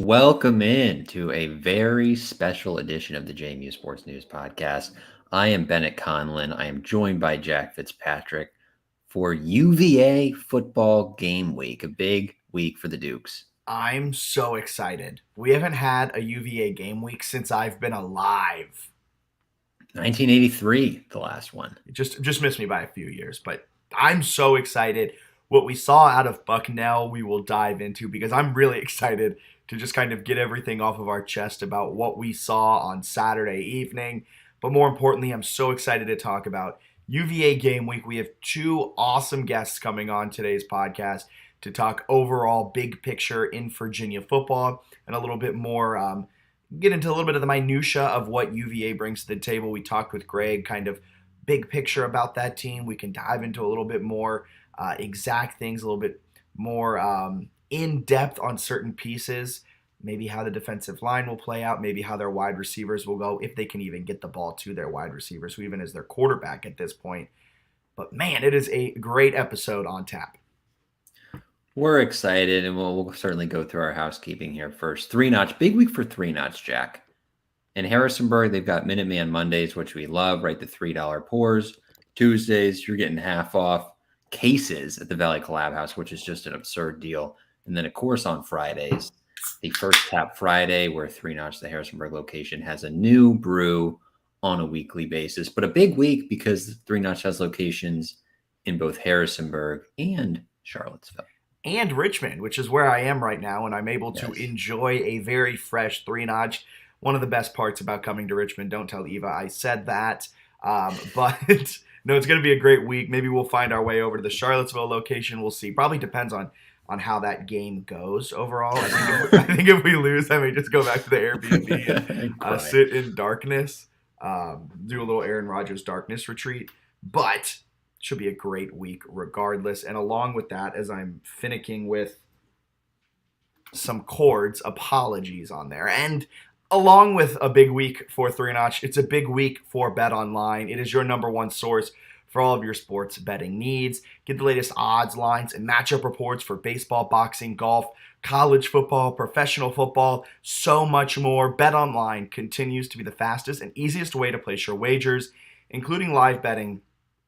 Welcome in to a very special edition of the JMU Sports News Podcast. I am Bennett Conlin. I am joined by Jack Fitzpatrick for UVA football game week, a big week for the Dukes. I'm so excited. We haven't had a UVA game week since I've been alive. 1983, the last one. It just missed me by a few years, but I'm so excited. What we saw out of Bucknell, we will dive into because I'm really excited to just kind of get everything off of our chest about what we saw on Saturday evening. But more importantly, I'm so excited to talk about UVA game week. We have two awesome guests coming on today's podcast to talk overall big picture in Virginia football and a little bit more, get into a little bit of the minutia of what UVA brings to the table. We talked with Greg, kind of big picture about that team. We can dive into a little bit more exact things, a little bit more in depth on certain pieces, maybe how the defensive line will play out, maybe how their wide receivers will go, if they can even get the ball to their wide receivers, who even is their quarterback at this point. But man, it is a great episode on tap. We're excited, and we'll certainly go through our housekeeping here first. Three Notch, big week for Three Notch, Jack. In Harrisonburg, they've got Minuteman Mondays, which we love, right? The $3 pours. Tuesdays, you're getting half off cases at the Valley Collab House, which is just an absurd deal. And then, of course, on Fridays, the First Tap Friday, where Three Notch, the Harrisonburg location, has a new brew on a weekly basis. But a big week because Three Notch has locations in both Harrisonburg and Charlottesville. And Richmond, which is where I am right now, and I'm able to enjoy a very fresh Three Notch. One of the best parts about coming to Richmond, don't tell Eva I said that, but no, it's going to be a great week. Maybe we'll find our way over to the Charlottesville location. We'll see. Probably depends on how that game goes overall. I think if we lose, I may just go back to the Airbnb and sit in darkness, do a little Aaron Rodgers darkness retreat. But should be a great week regardless. And along with that, as I'm finicking with some chords, apologies on there. And along with a big week for Three Notch, it's a big week for Bet Online. It is your number one source for all of your sports betting needs. Get the latest odds, lines, and matchup reports for baseball, boxing, golf, college football, professional football, so much more. Bet Online continues to be the fastest and easiest way to place your wagers, including live betting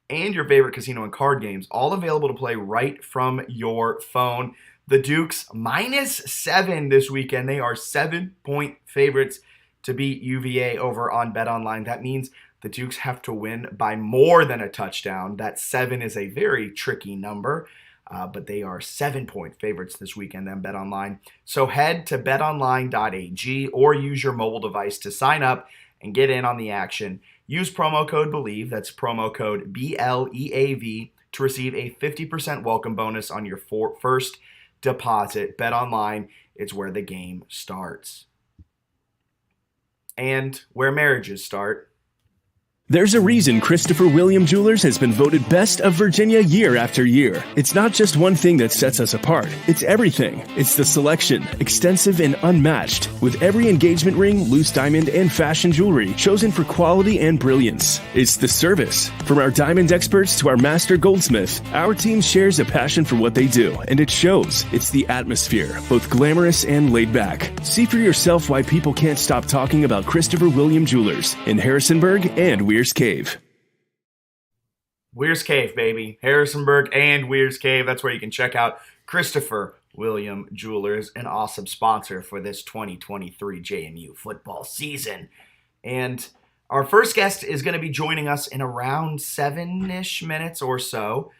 and your favorite casino and card games, all available to play right from your phone. The Dukes -7 this weekend. They are 7-point favorites to beat UVA over on BetOnline. That means the Dukes have to win by more than a touchdown. That 7 is a very tricky number, but they are 7-point favorites this weekend on BetOnline. So head to betonline.ag or use your mobile device to sign up and get in on the action. Use promo code BELIEVE, that's promo code BLEAV, to receive a 50% welcome bonus on your first deposit. Bet Online, it's where the game starts. And where marriages start. There's a reason Christopher William Jewelers has been voted Best of Virginia year after year. It's not just one thing that sets us apart. It's everything. It's the selection, extensive and unmatched, with every engagement ring, loose diamond, and fashion jewelry chosen for quality and brilliance. It's the service. From our diamond experts to our master goldsmith, our team shares a passion for what they do, and it shows. It's the atmosphere, both glamorous and laid back. See for yourself why people can't stop talking about Christopher William Jewelers in Harrisonburg and Weir's Cave. Weir's Cave, baby. Harrisonburg and Weir's Cave. That's where you can check out Christopher William Jewelers, an awesome sponsor for this 2023 JMU football season. And our first guest is going to be joining us in around 7-ish minutes or so.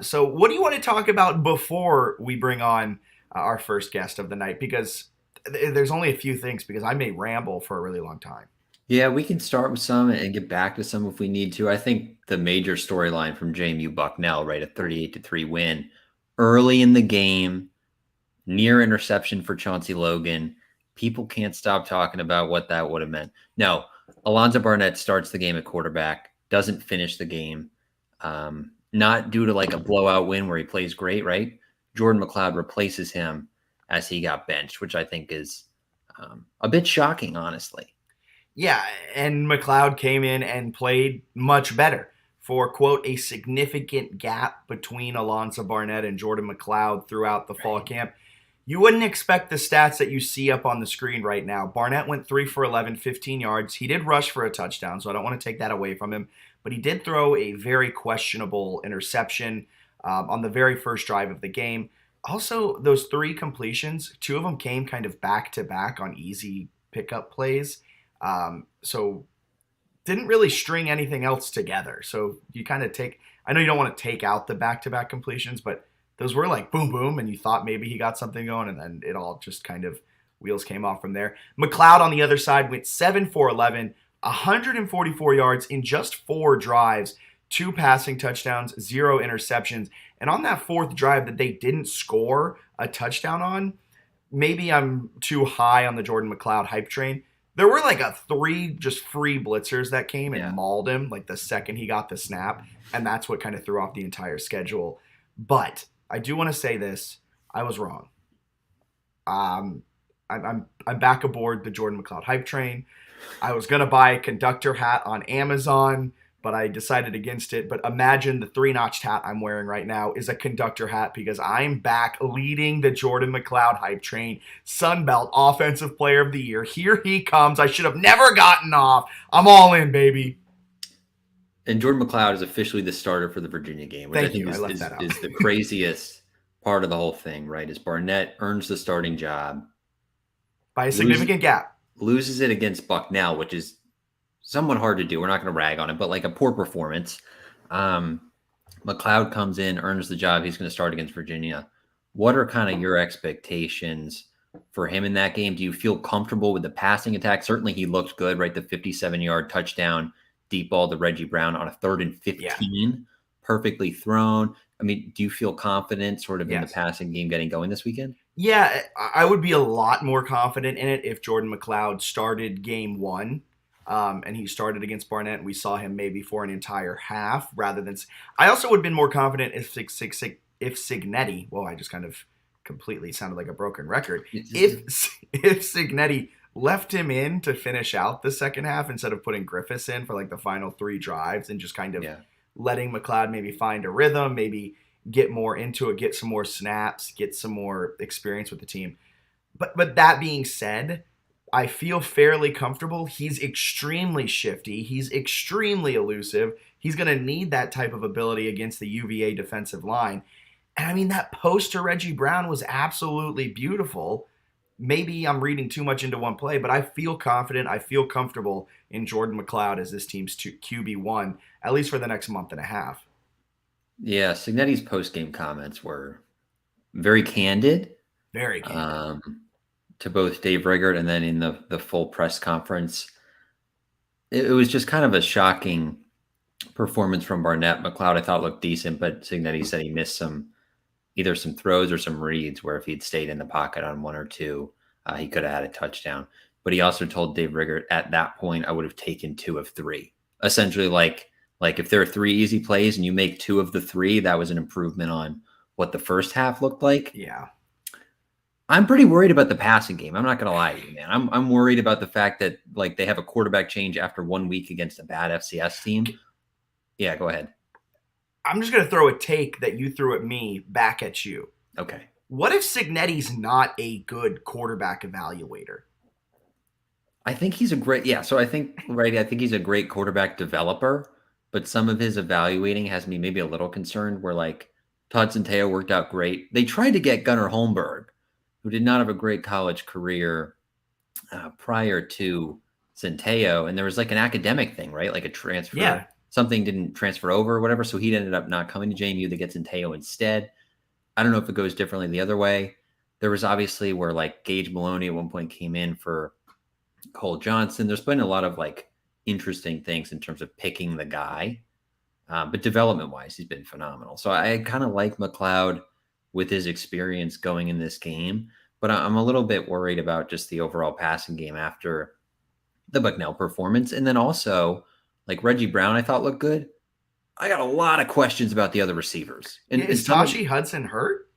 So what do you want to talk about before we bring on our first guest of the night? Because there's only a few things, because I may ramble for a really long time. Yeah, we can start with some and get back to some if we need to. I think the major storyline from JMU Bucknell, right, a 38-3 win early in the game, near interception for Chauncey Logan. People can't stop talking about what that would have meant. No, Alonzo Barnett starts the game at quarterback, doesn't finish the game, not due to like a blowout win where he plays great, right? Jordan McLeod replaces him as he got benched, which I think is a bit shocking, honestly. Yeah, and McLeod came in and played much better for, quote, a significant gap between Alonzo Barnett and Jordan McLeod throughout the fall camp. You wouldn't expect the stats that you see up on the screen right now. Barnett went 3 for 11, 15 yards. He did rush for a touchdown, so I don't want to take that away from him. But he did throw a very questionable interception on the very first drive of the game. Also, those 3 completions, 2 of them came kind of back-to-back on easy pickup plays. So didn't really string anything else together. So you kind of I know you don't want to take out the back-to-back completions, but those were like boom, boom, and you thought maybe he got something going, and then it all just kind of wheels came off from there. McLeod on the other side went 7 for 11, 144 yards in just 4 drives, 2 passing touchdowns, 0 interceptions. And on that 4th drive that they didn't score a touchdown on, maybe I'm too high on the Jordan McLeod hype train. There were like 3 just free blitzers that came and mauled him like the second he got the snap, and that's what kind of threw off the entire schedule. But I do want to say this: I was wrong. I'm back aboard the Jordan McLeod hype train. I was gonna buy a conductor hat on Amazon, but I decided against it. But imagine the 3-notched hat I'm wearing right now is a conductor hat because I'm back leading the Jordan McLeod hype train. Sunbelt Offensive Player of the Year. Here he comes. I should have never gotten off. I'm all in, baby. And Jordan McLeod is officially the starter for the Virginia game, which I think is the craziest part of the whole thing, right? Is Barnett earns the starting job by a significant gap. Loses it against Bucknell, which is somewhat hard to do. We're not going to rag on it, but like a poor performance. McLeod comes in, earns the job. He's going to start against Virginia. What are kind of your expectations for him in that game? Do you feel comfortable with the passing attack? Certainly he looked good, right? The 57-yard touchdown deep ball to Reggie Brown on a 3rd and 15, perfectly thrown. I mean, do you feel confident sort of in the passing game getting going this weekend? Yeah, I would be a lot more confident in it if Jordan McLeod started game 1. And he started against Barnett, and we saw him maybe for an entire half rather than. I also would have been more confident if Cignetti. Well, I just kind of completely sounded like a broken record. If Cignetti left him in to finish out the second half instead of putting Griffiths in for like the final 3 drives and just kind of letting McLeod maybe find a rhythm, maybe get more into it, get some more snaps, get some more experience with the team. But that being said, I feel fairly comfortable. He's extremely shifty. He's extremely elusive. He's going to need that type of ability against the UVA defensive line. And I mean, that post to Reggie Brown was absolutely beautiful. Maybe I'm reading too much into one play, but I feel confident. I feel comfortable in Jordan McLeod as this team's QB1, at least for the next month and a half. Yeah, Cignetti's post-game comments were very candid. Very candid. To both Dave Riggert and then in the full press conference. It was just kind of a shocking performance from Barnett. McLeod, I thought, looked decent, but Cignetti said he missed either some throws or some reads where if he'd stayed in the pocket on 1 or 2, he could have had a touchdown. But he also told Dave Riggert, at that point, I would have taken 2 of 3. Essentially, like if there are 3 easy plays and you make 2 of the 3, that was an improvement on what the first half looked like. Yeah. I'm pretty worried about the passing game. I'm not going to lie to you, man. I'm worried about the fact that like they have a quarterback change after 1 week against a bad FCS team. Yeah, go ahead. I'm just going to throw a take that you threw at me back at you. Okay. What if Cignetti's not a good quarterback evaluator? I think he's a great, so I think he's a great quarterback developer, but some of his evaluating has me maybe a little concerned where like Todd Centeio worked out great. They tried to get Gunnar Holmberg, who did not have a great college career prior to Centeio. And there was like an academic thing, right? Like a transfer. Yeah. Something didn't transfer over or whatever. So he ended up not coming to JMU. They get Centeio instead. I don't know if it goes differently the other way. There was obviously where like Gage Maloney at one point came in for Cole Johnson. There's been a lot of like interesting things in terms of picking the guy. But development-wise, he's been phenomenal. So I kind of like McLeod with his experience going in this game, but I'm a little bit worried about just the overall passing game after the Bucknell performance. And then also, like Reggie Brown, I thought looked good. I got a lot of questions about the other receivers. And is Tashi Hudson hurt?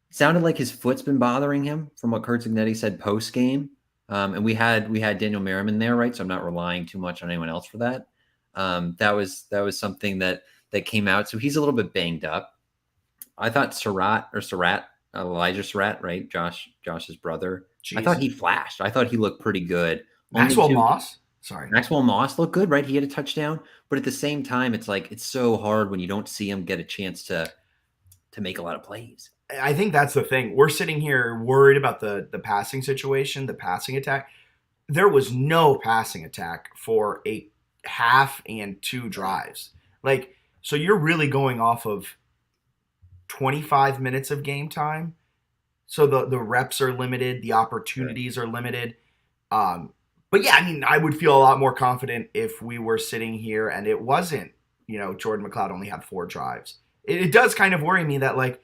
Sounded like his foot's been bothering him from what Kurt Cignetti said post-game. And we had Daniel Merriman there, right? So I'm not relying too much on anyone else for that. That was something that came out. So he's a little bit banged up. I thought Surratt Elijah Surratt, right? Josh's brother. I thought Jesus. he flashed. I thought he looked pretty good. Only Maxwell two. Moss. Sorry. Maxwell Moss looked good, right? He had a touchdown, but at the same time, it's like it's so hard when you don't see him get a chance to make a lot of plays. I think that's the thing. We're sitting here worried about the passing situation, the passing attack. There was no passing attack for a half and 2 drives. Like, so you're really going off of 25 minutes of game time. So the reps are limited, the opportunities are limited. But yeah, I mean, I would feel a lot more confident if we were sitting here and it wasn't, Jordan McLeod only had 4 drives. It does kind of worry me that, like,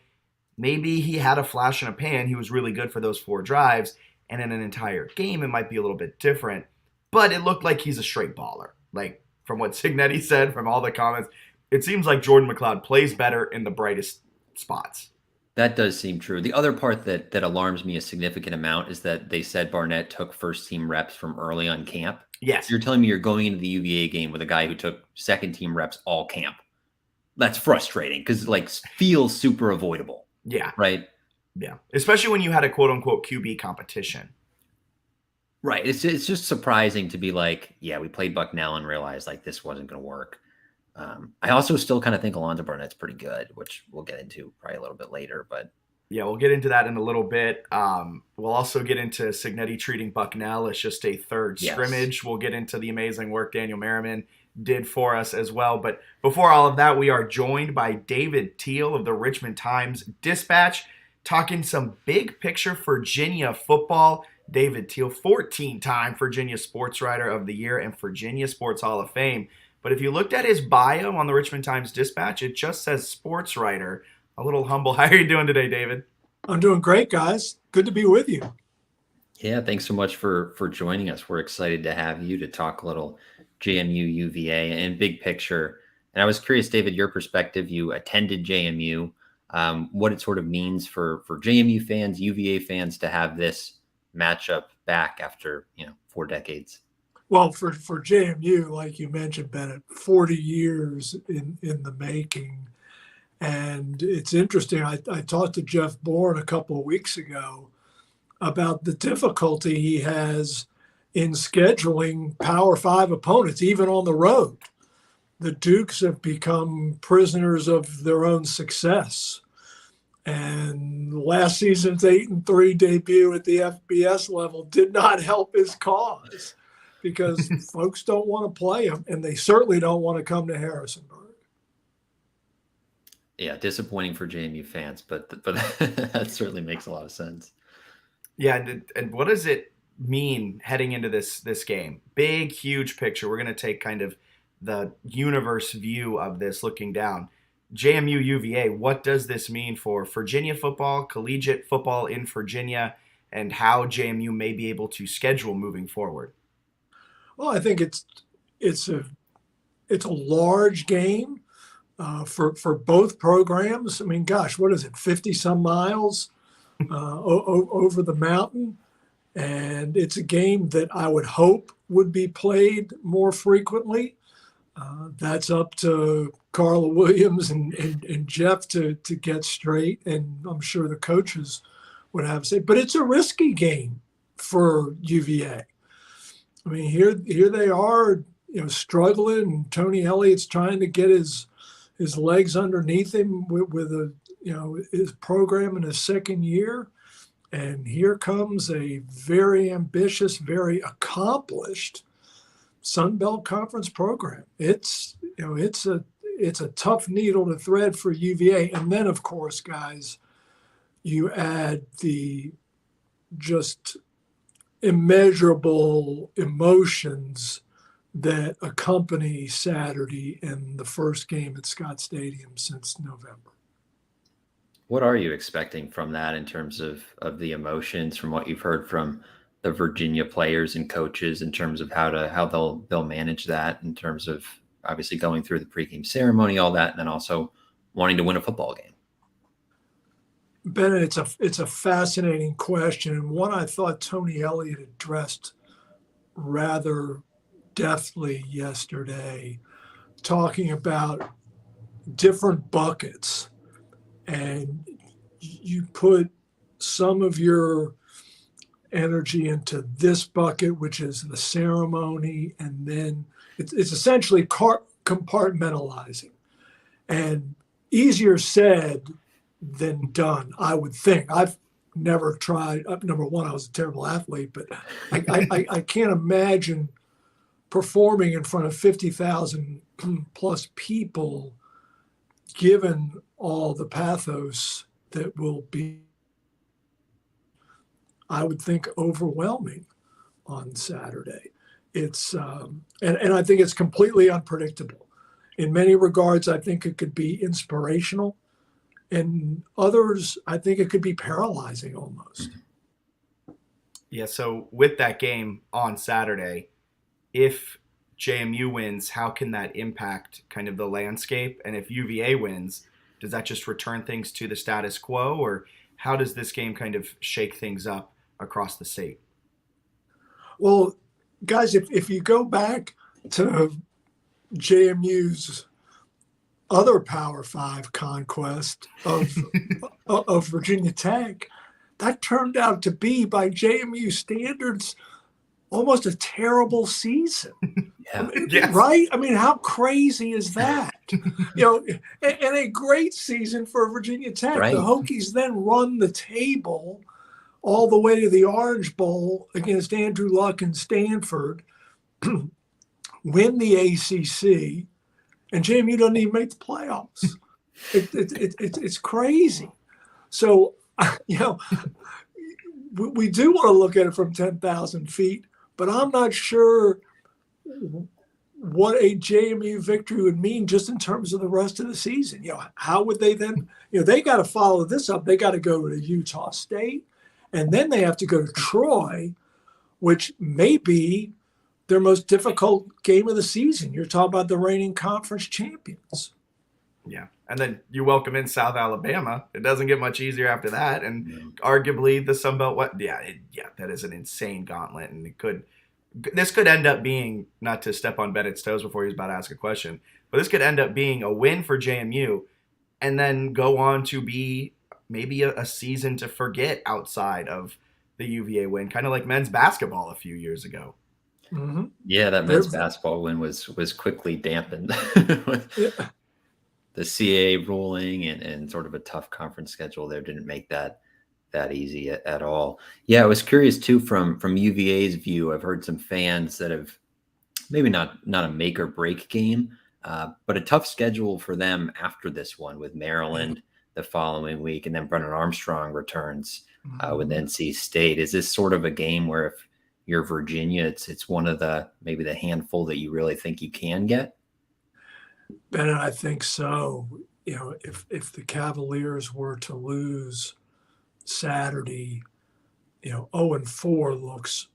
maybe he had a flash in a pan. He was really good for those 4 drives. And in an entire game, it might be a little bit different. But it looked like he's a straight baller. Like, from what Signetti said, from all the comments, it seems like Jordan McLeod plays better in the brightest spots. That does seem true. The other part that alarms me a significant amount is that they said Barnett took first-team reps from early on camp. Yes. You're telling me you're going into the UVA game with a guy who took second-team reps all camp. That's frustrating because, like, feels super avoidable. Yeah. Right? Yeah. Especially when you had a quote-unquote QB competition. Right. It's just surprising to be like, yeah, we played Bucknell and realized, like, this wasn't going to work. I also still kind of think Alonzo Barnett's pretty good, which we'll get into probably a little bit later. But yeah, we'll get into that in a little bit. We'll also get into Signetti treating Bucknell as just a third scrimmage. We'll get into the amazing work Daniel Merriman did for us as well. But before all of that, we are joined by David Teal of the Richmond Times-Dispatch, talking some big picture Virginia football. David Teal, 14-time Virginia Sports Writer of the Year and Virginia Sports Hall of Fame. But if you looked at his bio on the Richmond Times-Dispatch, it just says sports writer. A little humble. How are you doing today, David? I'm doing great, guys. Good to be with you. Yeah, thanks so much for joining us. We're excited to have you to talk a little JMU, UVA, and big picture. And I was curious, David, your perspective. You attended JMU, what it sort of means for JMU fans, UVA fans to have this matchup back after 4 decades. Well, for JMU, like you mentioned, Bennett, 40 years in the making. And it's interesting. I talked to Jeff Bourne a couple of weeks ago about the difficulty he has in scheduling Power 5 opponents, even on the road. The Dukes have become prisoners of their own success. And last season's 8-3 debut at the FBS level did not help his cause, because folks don't want to play him, and they certainly don't want to come to Harrisonburg. Yeah, disappointing for JMU fans, but that certainly makes a lot of sense. Yeah, and what does it mean heading into this game? Big, huge picture. We're going to take kind of the universe view of this, looking down. JMU UVA, what does this mean for Virginia football, collegiate football in Virginia, and how JMU may be able to schedule moving forward? Well, I think it's a large game for both programs. I mean, gosh, what is it, 50 some miles over the mountain? And it's a game that I would hope would be played more frequently. That's up to Carla Williams and Jeff to get straight, and I'm sure the coaches would have to say. But it's a risky game for UVA. I mean, here they are, struggling. And Tony Elliott's trying to get his legs underneath him with his program in his second year, and here comes a very ambitious, very accomplished Sun Belt Conference program. It's a tough needle to thread for UVA, and then of course, guys, you add the just immeasurable emotions that accompany Saturday and the first game at Scott Stadium since November. What are you expecting from that in terms of the emotions, from what you've heard from the Virginia players and coaches, in terms of how they'll manage that, in terms of obviously going through the pregame ceremony, all that, and then also wanting to win a football game? Bennett, it's a fascinating question, and one I thought Tony Elliott addressed rather deftly yesterday, talking about different buckets. And you put some of your energy into this bucket, which is the ceremony, and then it's essentially compartmentalizing, and easier said than done, I would think. I've never tried. Number one, I was a terrible athlete, but I can't imagine performing in front of 50,000 plus people, given all the pathos that will be, I would think, overwhelming on Saturday. It's and I think it's completely unpredictable. In many regards, I think it could be inspirational. In others, I think it could be paralyzing almost. Yeah, so with that game on Saturday, if JMU wins, how can that impact kind of the landscape? And if UVA wins, does that just return things to the status quo? Or how does this game kind of shake things up across the state? Well, guys, if you go back to JMU's other Power Five conquest of Virginia Tech, that turned out to be, by JMU standards, almost a terrible season. Yeah. I mean, Yes. Right? I mean, how crazy is that? And a great season for Virginia Tech. Right. The Hokies then run the table all the way to the Orange Bowl against Andrew Luck and Stanford, win the ACC, and JMU doesn't even make the playoffs. It's crazy. So, we do want to look at it from 10,000 feet, but I'm not sure what a JMU victory would mean just in terms of the rest of the season. How would they then, they got to follow this up. They got to go to Utah State, and then they have to go to Troy, which may be their most difficult game of the season. You're talking about the reigning conference champions. Yeah. And then you welcome in South Alabama. It doesn't get much easier after that. And arguably the Sun Belt, that is an insane gauntlet. And this could end up being, not to step on Bennett's toes before he's about to ask a question, but this could end up being a win for JMU and then go on to be maybe a season to forget outside of the UVA win, kind of like men's basketball a few years ago. Mm-hmm. Yeah, that men's basketball win was quickly dampened with the CAA ruling and sort of a tough conference schedule there didn't make that easy at all. Yeah, I was curious too from UVA's view. I've heard some fans that have maybe not a make or break game, but a tough schedule for them after this one with Maryland the following week, and then Brennan Armstrong returns with NC State. Is this sort of a game where if you're Virginia, it's one of maybe the handful that you really think you can get? Ben, I think so. If the Cavaliers were to lose Saturday, 0-4 looks,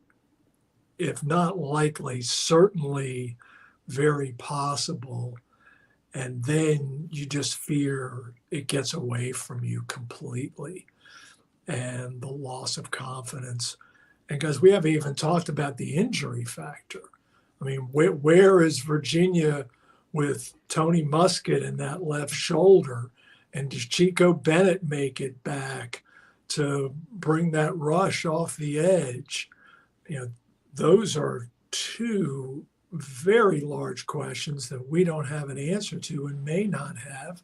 if not likely, certainly very possible. And then you just fear it gets away from you completely, and the loss of confidence. And guys, we haven't even talked about the injury factor. I mean, where is Virginia with Tony Muskett in that left shoulder? And does Chico Bennett make it back to bring that rush off the edge? Those are two very large questions that we don't have an answer to and may not have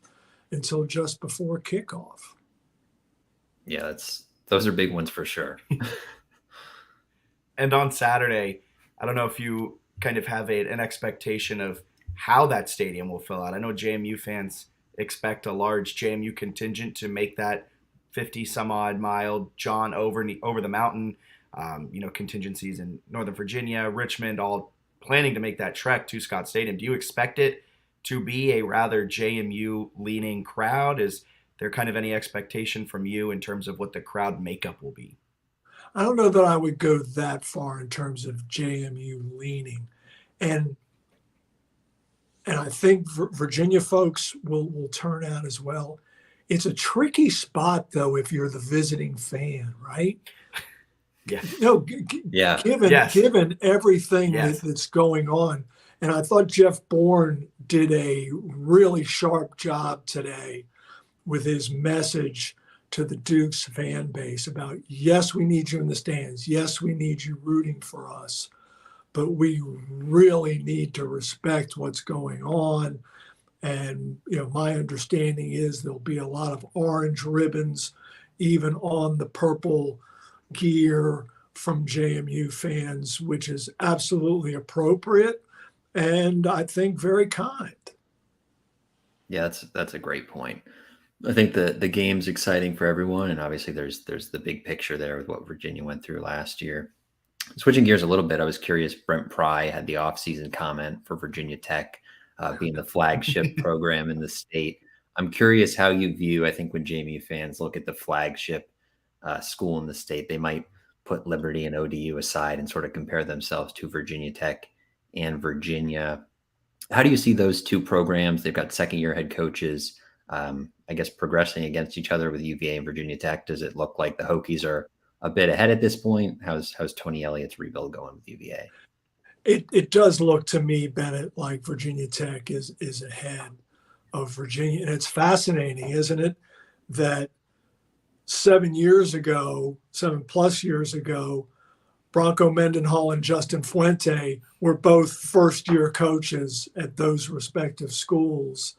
until just before kickoff. Yeah, those are big ones for sure. And on Saturday, I don't know if you kind of have an expectation of how that stadium will fill out. I know JMU fans expect a large JMU contingent to make that 50 some odd mile jaunt over the mountain. Contingencies in Northern Virginia, Richmond, all planning to make that trek to Scott Stadium. Do you expect it to be a rather JMU leaning crowd? Is there kind of any expectation from you in terms of what the crowd makeup will be? I don't know that I would go that far in terms of JMU leaning. And I think Virginia folks will turn out as well. It's a tricky spot, though, if you're the visiting fan, right? Yeah. Given everything that's going on. And I thought Jeff Bourne did a really sharp job today with his message to the Dukes fan base about, yes, we need you in the stands. Yes, we need you rooting for us. But we really need to respect what's going on. And, my understanding is there'll be a lot of orange ribbons, even on the purple gear from JMU fans, which is absolutely appropriate and I think very kind. Yeah, that's a great point. I think the game's exciting for everyone, and obviously there's the big picture there with what Virginia went through last year. Switching gears a little bit, I was curious. Brent Pry had the offseason comment for Virginia Tech being the flagship program in the state. I'm curious how you view. I think when JMU fans look at the flagship school in the state, they might put Liberty and ODU aside and sort of compare themselves to Virginia Tech and Virginia. How do you see those two programs? They've got second-year head coaches, I guess, progressing against each other with UVA and Virginia Tech. Does it look like the Hokies are a bit ahead at this point? How's Tony Elliott's rebuild going with UVA? It does look to me, Bennett, like Virginia Tech is ahead of Virginia. And it's fascinating, isn't it, that 7 plus years ago, Bronco Mendenhall and Justin Fuente were both first-year coaches at those respective schools.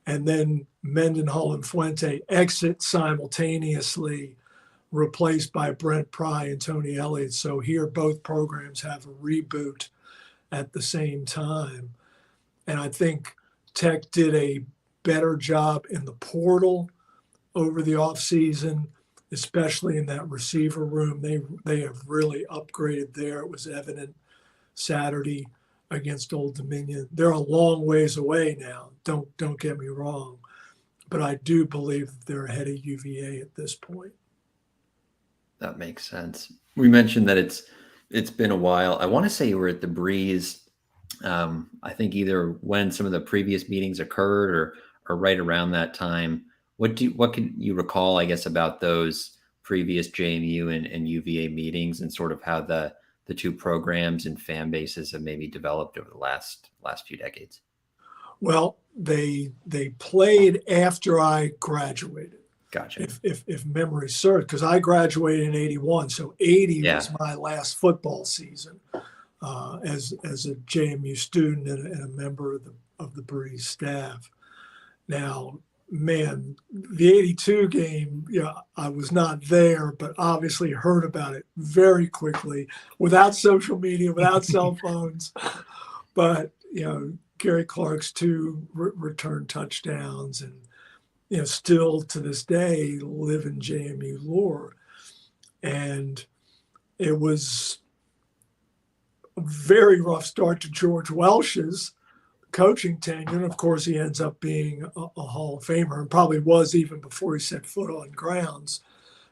And then Mendenhall and Fuente exit simultaneously, replaced by Brent Pry and Tony Elliott. So here both programs have a reboot at the same time. And I think Tech did a better job in the portal over the offseason, especially in that receiver room. They have really upgraded there. It was evident Saturday against Old Dominion. They're a long ways away now. Don't get me wrong. But I do believe that they're ahead of UVA at this point. That makes sense. We mentioned that it's been a while. I want to say you were at the Breeze. I think either when some of the previous meetings occurred or right around that time. What can you recall, I guess, about those previous JMU and UVA meetings and sort of how the two programs and fan bases have maybe developed over the last few decades? Well, they played after I graduated. Gotcha. If memory serves, because I graduated in '81, so '80 was my last football season as a JMU student and a member of the Breeze staff. Now, man, the '82 game, I was not there, but obviously heard about it very quickly, without social media, without cell phones. But Gary Clark's two return touchdowns, and still to this day live in JMU lore. And it was a very rough start to George Welsh's coaching tenure. And of course, he ends up being a Hall of Famer, and probably was even before he set foot on grounds,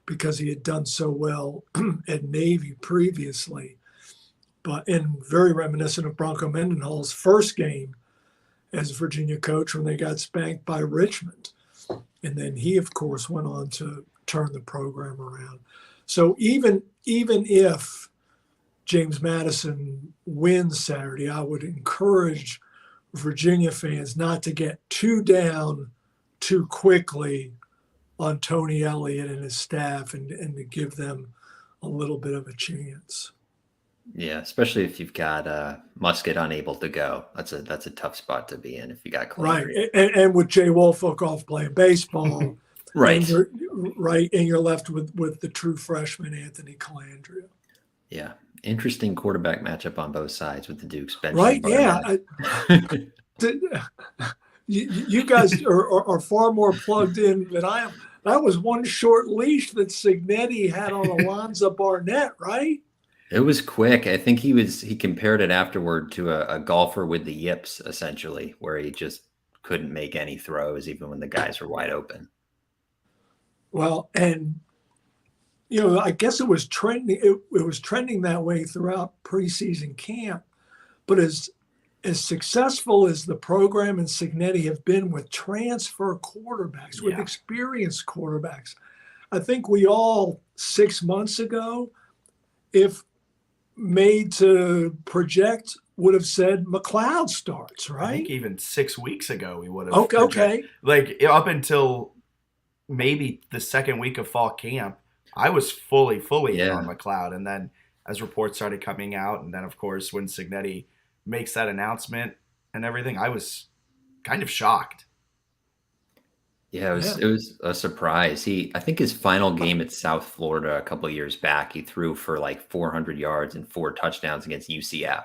because he had done so well at Navy previously. And very reminiscent of Bronco Mendenhall's first game as Virginia coach when they got spanked by Richmond. And then he, of course, went on to turn the program around. So even if James Madison wins Saturday, I would encourage Virginia fans not to get too down too quickly on Tony Elliott and his staff, and to give them a little bit of a chance. Yeah, especially if you've got Musket unable to go. That's a tough spot to be in if you got Calandria. Right, and with Jay Wolfokoff playing baseball, right, and you're left with the true freshman Anthony Calandria. Yeah, interesting quarterback matchup on both sides with the Dukes bench. Right, yeah. You guys are far more plugged in than I am. That was one short leash that Signetti had on Alonzo Barnett, right? It was quick. I think he compared it afterward to a golfer with the yips, essentially, where he just couldn't make any throws even when the guys were wide open. Well, and I guess it was trending. It was trending that way throughout preseason camp. But as successful as the program and Signetti have been with transfer quarterbacks, with experienced quarterbacks, I think we all 6 months ago, if made to project, would have said McLeod starts, right? I think even 6 weeks ago we would have. Okay. Like up until maybe the second week of fall camp, I was fully in on Yeah. McLeod. And then as reports started coming out, and then of course when Cignetti makes that announcement and everything, I was kind of shocked. Yeah, Yeah. it was a surprise. I think his final game at South Florida a couple of years back, he threw for like 400 yards and 4 touchdowns against UCF.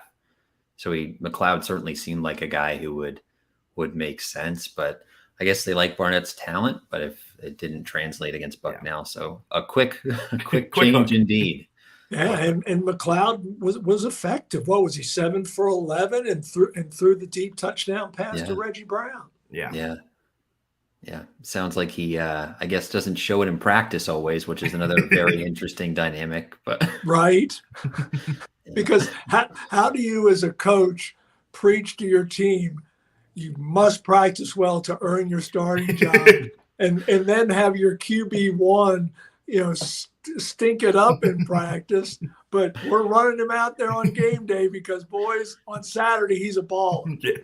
So McLeod certainly seemed like a guy who would make sense, but I guess they like Barnett's talent, but if it didn't translate against Bucknell, so a quick quick Quick change hook. indeed. Yeah, and McLeod was effective. What was he, 7 for 11 and threw the deep touchdown pass to Yeah. Reggie Brown? Yeah. Yeah. Yeah. Sounds like he I guess doesn't show it in practice always, which is another very interesting dynamic, but Right. yeah. Because how do you as a coach preach to your team you must practice well to earn your starting job, and then have your QB1 stink it up in practice, but we're running him out there on game day because, boys, on Saturday he's a baller. Yeah.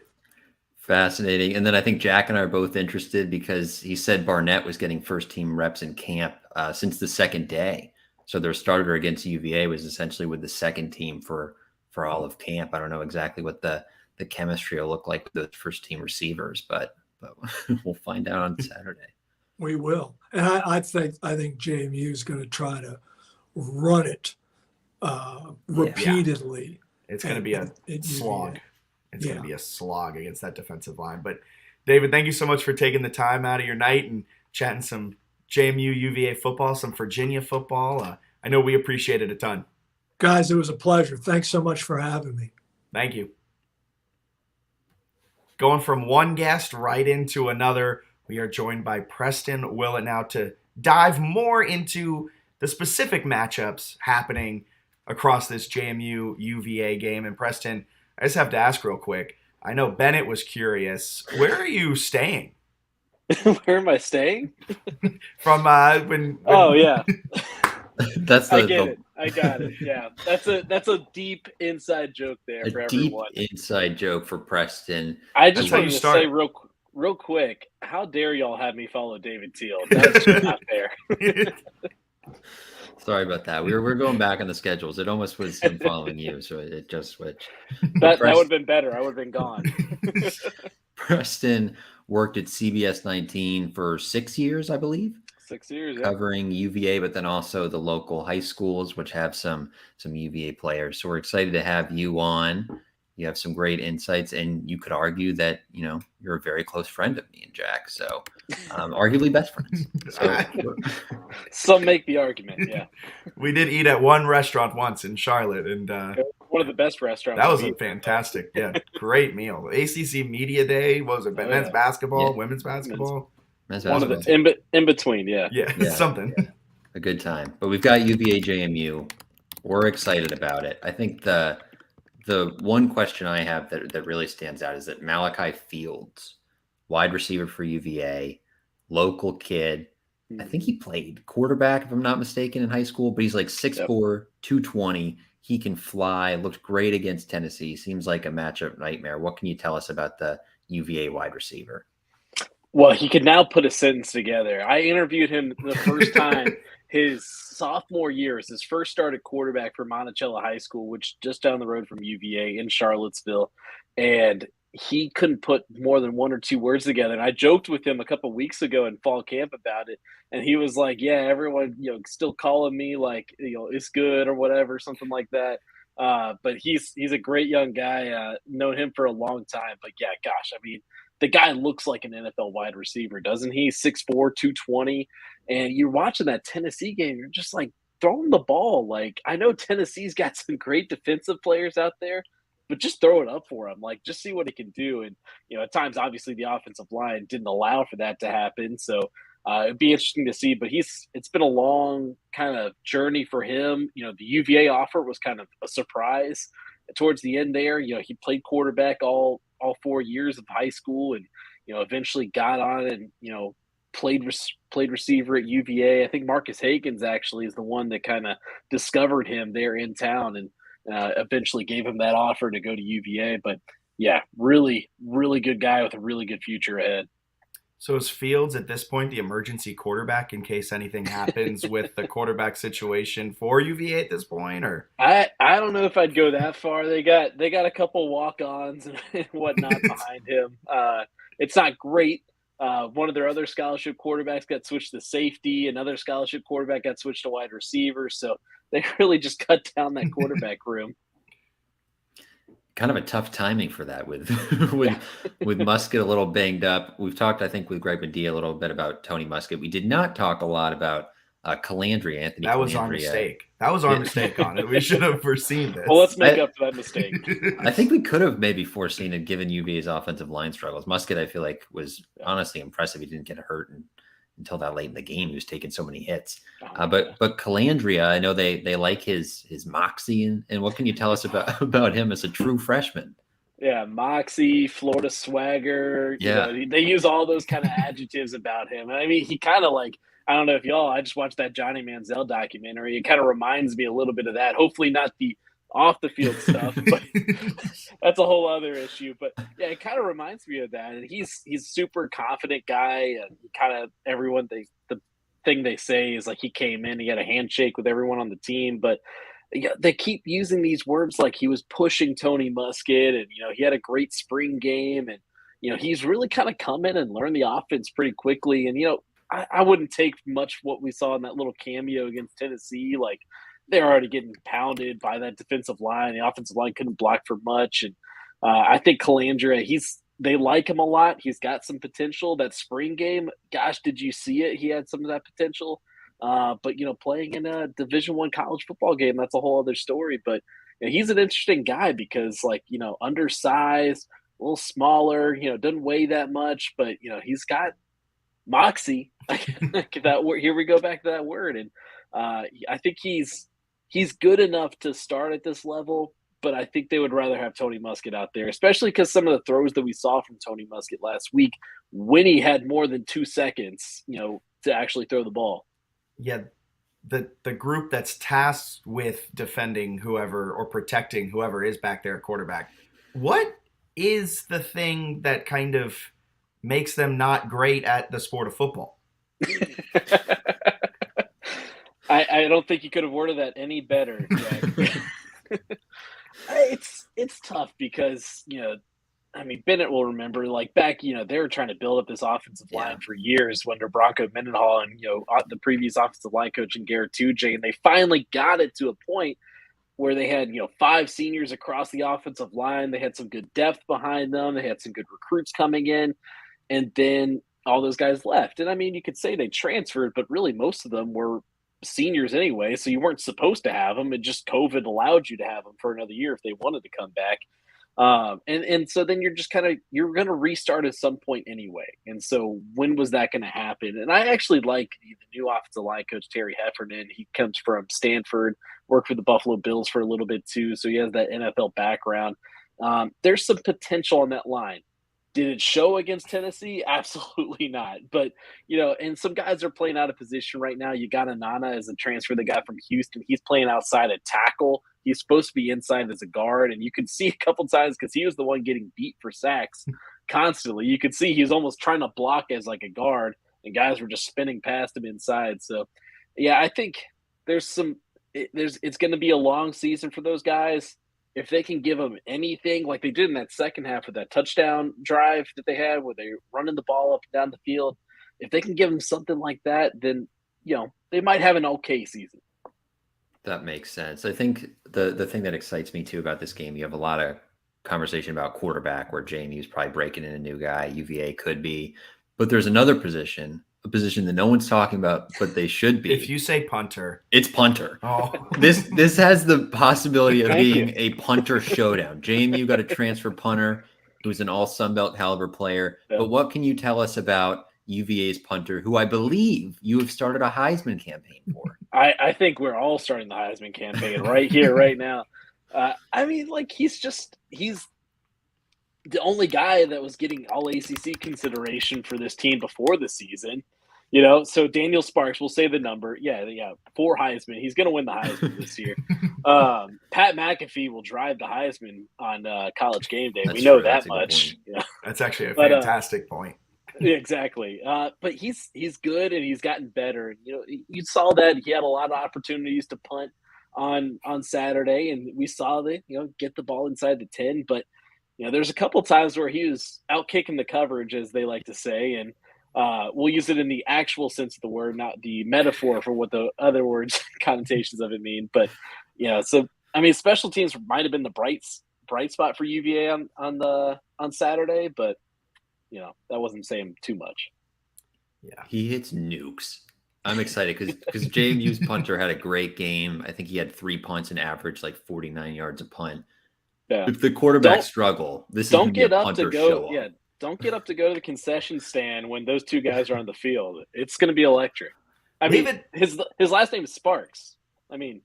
Fascinating. And then I think Jack and I are both interested because he said Barnett was getting first team reps in camp since the second day. So their starter against UVA was essentially with the second team for all of camp. I don't know exactly what the chemistry will look like with those first team receivers, but we'll find out on Saturday. We will. And I think JMU is going to try to run it repeatedly. It's going to be a slog. UVA. It's going to be a slog against that defensive line. But David, thank you so much for taking the time out of your night and chatting some JMU UVA football, some Virginia football. I know we appreciate it a ton. Guys, it was a pleasure. Thanks so much for having me. Thank you. Going from one guest right into another, we are joined by Preston Willett now to dive more into the specific matchups happening across this JMU UVA game. And Preston, I just have to ask real quick. I know Bennett was curious. Where are you staying? Where am I staying? From when Oh yeah, That's I get it. I got it. Yeah, that's a deep inside joke there for a deep everyone. inside joke for Preston. I just That's how wanted you to start. say real quick, how dare y'all have me follow David Teal? That's just not fair. Sorry about that. We're going back on the schedules. It almost was him following you, so it just switched. That would have been better. I would have been gone. Preston worked at CBS 19 for 6 years, I believe, 6 years. Yeah. covering UVA, but then also the local high schools, which have some UVA players. So we're excited to have you on. You have some great insights, and you could argue that you're a very close friend of me and Jack. So arguably best friends. So Some make the argument. Yeah, We did eat at one restaurant once in Charlotte, and one of the best restaurants. that was a fantastic, great meal. ACC Media Day, what was it? Men's basketball, women's basketball. men's one of basketball. the in between. Yeah. Yeah, Yeah. something. A good time. But we've got UVA JMU. We're excited about it. I think the one question I have that really stands out is that Malachi Fields, wide receiver for UVA, local kid. I think he played quarterback, if I'm not mistaken, in high school, but he's like 6'4", 220. He can fly, looked great against Tennessee. Seems like a matchup nightmare. What can you tell us about the UVA wide receiver? Well, he could now put a sentence together. I interviewed him the first time his sophomore year as his first start at quarterback for Monticello High School, which just down the road from UVA in Charlottesville. And he couldn't put more than one or two words together. And I joked with him a couple of weeks ago in fall camp about it. And he was like, yeah, everyone, still calling me like, it's good or whatever, something like that. But he's a great young guy. Known him for a long time. But yeah, gosh, I mean, the guy looks like an NFL wide receiver, doesn't he? 6'4", 220. And you're watching that Tennessee game, you're just like throwing the ball. Like, I know Tennessee's got some great defensive players out there, but just throw it up for him. Like, just see what he can do. And, at times, obviously, the offensive line didn't allow for that to happen. So it'd be interesting to see. But it's been a long kind of journey for him. The UVA offer was kind of a surprise towards the end there. He played quarterback all 4 years of high school and, eventually got on and, played receiver at UVA. I think Marcus Hakens actually is the one that kind of discovered him there in town and eventually gave him that offer to go to UVA. But yeah, really, really good guy with a really good future ahead. So is Fields at this point the emergency quarterback in case anything happens with the quarterback situation for UVA at this point, or? I don't know if I'd go that far. They got a couple walk-ons and whatnot behind him. It's not great. One of their other scholarship quarterbacks got switched to safety. Another scholarship quarterback got switched to wide receiver. So they really just cut down that quarterback room. Kind of a tough timing for that with with Musket a little banged up. We've talked, I think, with Greg Medea a little bit about Tony Musket. We did not talk a lot about Calandria, Anthony. That was our mistake. That was our mistake on it. We should have foreseen this. Well, let's make up for that mistake. I think we could have maybe foreseen it given UVA's offensive line struggles. Musket, I feel like, was honestly impressive. He didn't get hurt until that late in the game. He was taking so many hits. But Calandria, I know they like his moxie. And what can you tell us about him as a true freshman? Yeah, moxie, Florida swagger. Yeah. They use all those kind of adjectives about him. I mean, he kind of like, I don't know if I just watched that Johnny Manziel documentary. It kind of reminds me a little bit of that. Hopefully not the off the field stuff, but that's a whole other issue. But yeah, it kind of reminds me of that. And he's a super confident guy, and kind of the thing they say is like he came in, he had a handshake with everyone on the team, but they keep using these words like he was pushing Tony Musket, and he had a great spring game, and he's really kind of come in and learned the offense pretty quickly. And I wouldn't take much what we saw in that little cameo against Tennessee. Like, they're already getting pounded by that defensive line. The offensive line couldn't block for much. And I think Calandria, they like him a lot. He's got some potential. That spring game, gosh, did you see it? He had some of that potential. But, playing in a Division I college football game, that's a whole other story. But he's an interesting guy because, undersized, a little smaller, doesn't weigh that much. But, he's got moxie. Here we go back to that word. And I think he's good enough to start at this level, but I think they would rather have Tony Musket out there, especially because some of the throws that we saw from Tony Musket last week, when he had more than 2 seconds, to actually throw the ball. Yeah, the group that's tasked with defending whoever or protecting whoever is back there at quarterback, what is the thing that kind of makes them not great at the sport of football? I don't think you could have worded that any better, Jack. It's tough because, Bennett will remember, back, they were trying to build up this offensive line for years under Bronco Mendenhall and, the previous offensive line coach and Garrett Tujay, and they finally got it to a point where they had, 5 seniors across the offensive line. They had some good depth behind them. They had some good recruits coming in, and then all those guys left. And, you could say they transferred, but really most of them were seniors anyway, so you weren't supposed to have them. It just COVID allowed you to have them for another year if they wanted to come back. And so then you're just you're going to restart at some point anyway. And so when was that going to happen? And I actually like the new offensive line coach, Terry Heffernan. He comes from Stanford, worked for the Buffalo Bills for a little bit too, so he has that NFL background. There's some potential on that line. Did it show against Tennessee? Absolutely not. But, and some guys are playing out of position right now. You got Anana as a transfer, the guy from Houston. He's playing outside at tackle. He's supposed to be inside as a guard. And you could see a couple times because he was the one getting beat for sacks constantly. You could see he was almost trying to block as like a guard, and guys were just spinning past him inside. So, yeah, I think it's going to be a long season for those guys. If they can give them anything like they did in that second half of that touchdown drive that they had where they're running the ball up and down the field, if they can give them something like that, then, they might have an okay season. That makes sense. I think the thing that excites me too about this game, you have a lot of conversation about quarterback where JMU is probably breaking in a new guy, UVA could be, but there's another position, a position that no one's talking about, but they should be. If you say punter, it's punter. Oh. This has the possibility of being a punter showdown. JMU got a transfer punter who's an all Sun Belt caliber player. Yeah. But what can you tell us about UVA's punter, who I believe you have started a Heisman campaign for? I think we're all starting the Heisman campaign right here, right now. He's the only guy that was getting all ACC consideration for this team before the season. So Daniel Sparks, we'll say the number. Yeah, 4 Heisman. He's going to win the Heisman this year. Pat McAfee will drive the Heisman on College Game Day. We know that much. That's actually a fantastic point. Exactly. But he's good and he's gotten better. You know, you saw that he had a lot of opportunities to punt on Saturday, and we saw that get the ball inside the 10. But there's a couple times where he was out kicking the coverage, as they like to say, and we'll use it in the actual sense of the word, not the metaphor for what the other words connotations of it mean. But so I mean, special teams might have been the bright spot for UVA on Saturday, but that wasn't saying too much. Yeah, he hits nukes. I'm excited because JMU's punter had a great game. I think he had 3 punts and averaged like 49 yards a punt. Yeah. If the quarterbacks struggle, this is going to be a punter show. Yeah, don't get up to go to the concession stand when those two guys are on the field. It's going to be electric. I mean, his last name is Sparks. I mean,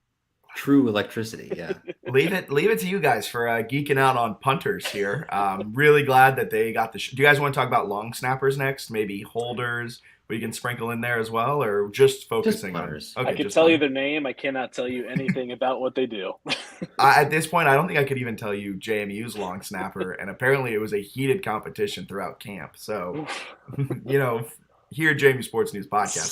true electricity. Yeah. leave it to you guys for geeking out on punters here. Really glad that they got the. Do you guys want to talk about long snappers next? Maybe holders we can sprinkle in there as well, or just focusing on? Okay, I can tell you their name. I cannot tell you anything about what they do. At this point, I don't think I could even tell you JMU's long snapper, and apparently it was a heated competition throughout camp. So, here at JMU Sports News Podcast,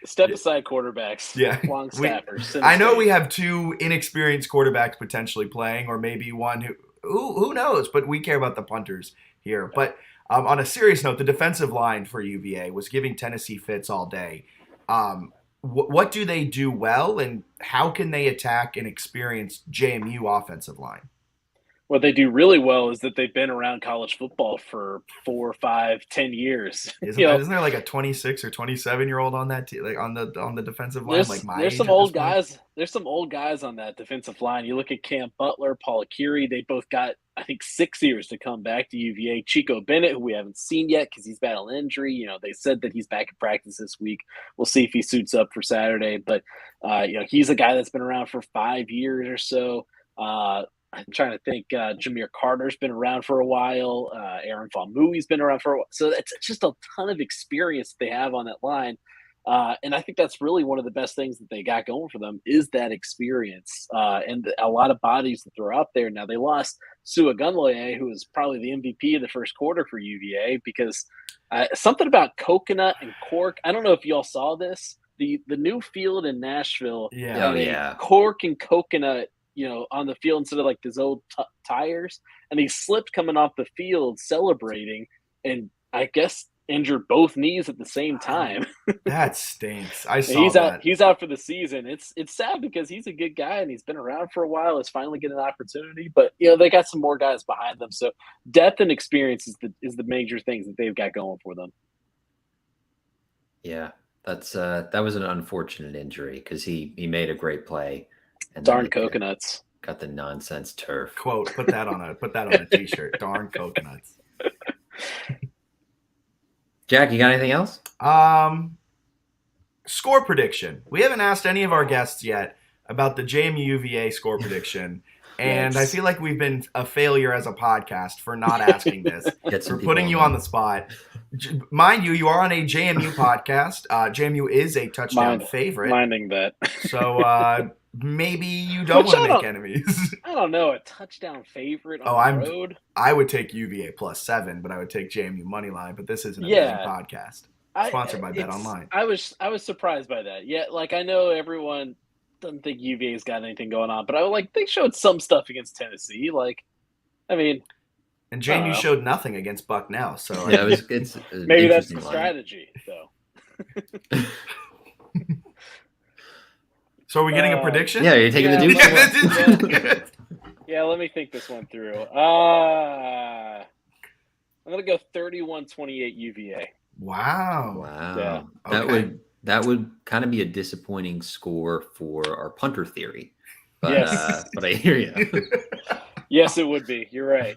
step aside quarterbacks. Yeah, long snappers. I know we have 2 inexperienced quarterbacks potentially playing, or maybe one who knows, but we care about the punters here. But on a serious note, the defensive line for UVA was giving Tennessee fits all day. What do they do well, and how can they attack an experienced JMU offensive line? What they do really well is that they've been around college football for 4, 5, 10 years. Isn't there like a 26 or 27-year-old on that team, like on the defensive line? There's some old guys. There's some old guys on that defensive line. You look at Cam Butler, Paul Akiri. They both got, I think, 6 years to come back to UVA. Chico Bennett, who we haven't seen yet because he's battling injury. They said that he's back in practice this week. We'll see if he suits up for Saturday. But he's a guy that's been around for 5 years or so. I'm trying to think. Jameer Carter's been around for a while. Aaron Famuyi's been around for a while. So it's just a ton of experience they have on that line. And I think that's really one of the best things that they got going for them is that experience and a lot of bodies that they're out there. Now, they lost Sua Gunloye, who was probably the MVP of the first quarter for UVA, because something about coconut and cork. I don't know if y'all saw this. The new field in Nashville, cork and coconut on the field instead of like those old tires. And he slipped coming off the field celebrating, and I guess injured both knees at the same time. That stinks. I saw that. He's out for the season. It's sad because he's a good guy and he's been around for a while. He's finally getting an opportunity, but they got some more guys behind them. So depth and experience is the major things that they've got going for them. Yeah, that was an unfortunate injury because he made a great play. And darn coconuts. Got the nonsense turf. Quote, put that on a t-shirt. Darn coconuts. Jack, you got anything else? Score prediction. We haven't asked any of our guests yet about the JMU UVA score prediction. And I feel like we've been a failure as a podcast for not asking this. For putting you on the spot. Mind you, you are on a JMU podcast. JMU is a touchdown favorite. Minding that. So maybe you don't want to make enemies. I don't know. A touchdown favorite on the road? I would take UVA +7, but I would take JMU money line. But this isn't a betting podcast. Sponsored by Bet Online. I was surprised by that. Yeah, like I know everyone doesn't think UVA's got anything going on, but they showed some stuff against Tennessee. And JMU showed nothing against Bucknell. So yeah, it's maybe that's the strategy, though. So are we getting a prediction? Yeah, you're taking the Duke. Yeah, let me think this one through. I'm gonna go 31-28 UVA. Wow. Yeah. Okay. That would kind of be a disappointing score for our punter theory. But, yes. But I hear you. Yes, it would be. You're right.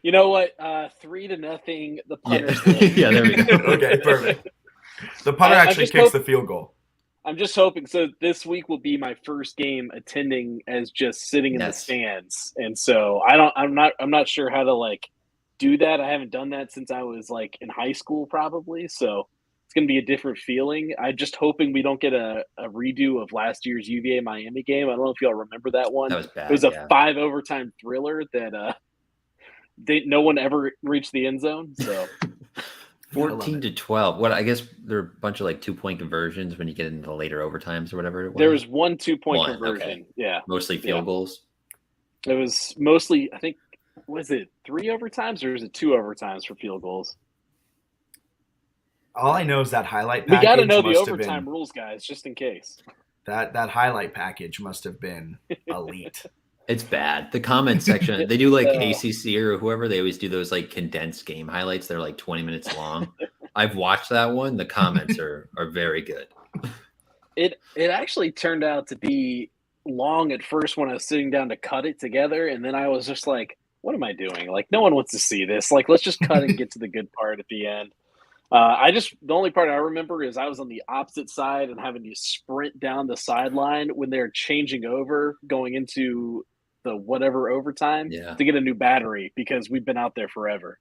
You know what? 3-0. The punters. Yeah, there we go. Okay, perfect. The punter actually kicks the field goal. I'm just hoping. So this week will be my first game attending as just sitting in the stands, and so I'm not sure how to do that. I haven't done that since I was in high school, probably. So it's going to be a different feeling. I'm just hoping we don't get a redo of last year's UVA Miami game. I don't know if y'all remember that one. That was bad. It was a 5 overtime thriller that no one ever reached the end zone. So 14-12. What, I guess there are a bunch of like 2-point conversions when you get into the later overtimes or whatever it was. There was 1 2-point One, conversion. okay. Yeah. Mostly field goals. It was mostly, I think, was it 3 overtimes or is it 2 overtimes for field goals? All I know is that highlight package. We got to know the must have overtime been, rules, guys, just in case. that highlight package must have been elite. It's bad. The comment section, they do like ACC or whoever, they always do those like condensed game highlights. They're like 20 minutes long. I've watched that one. The comments are very good. It actually turned out to be long at first when I was sitting down to cut it together, and then I was just like, what am I doing? Like, no one wants to see this. Like, let's just cut and get to the good part at the end. The only part I remember is I was on the opposite side and having to sprint down the sideline when they're changing over, going into the whatever overtime to get a new battery because we've been out there forever.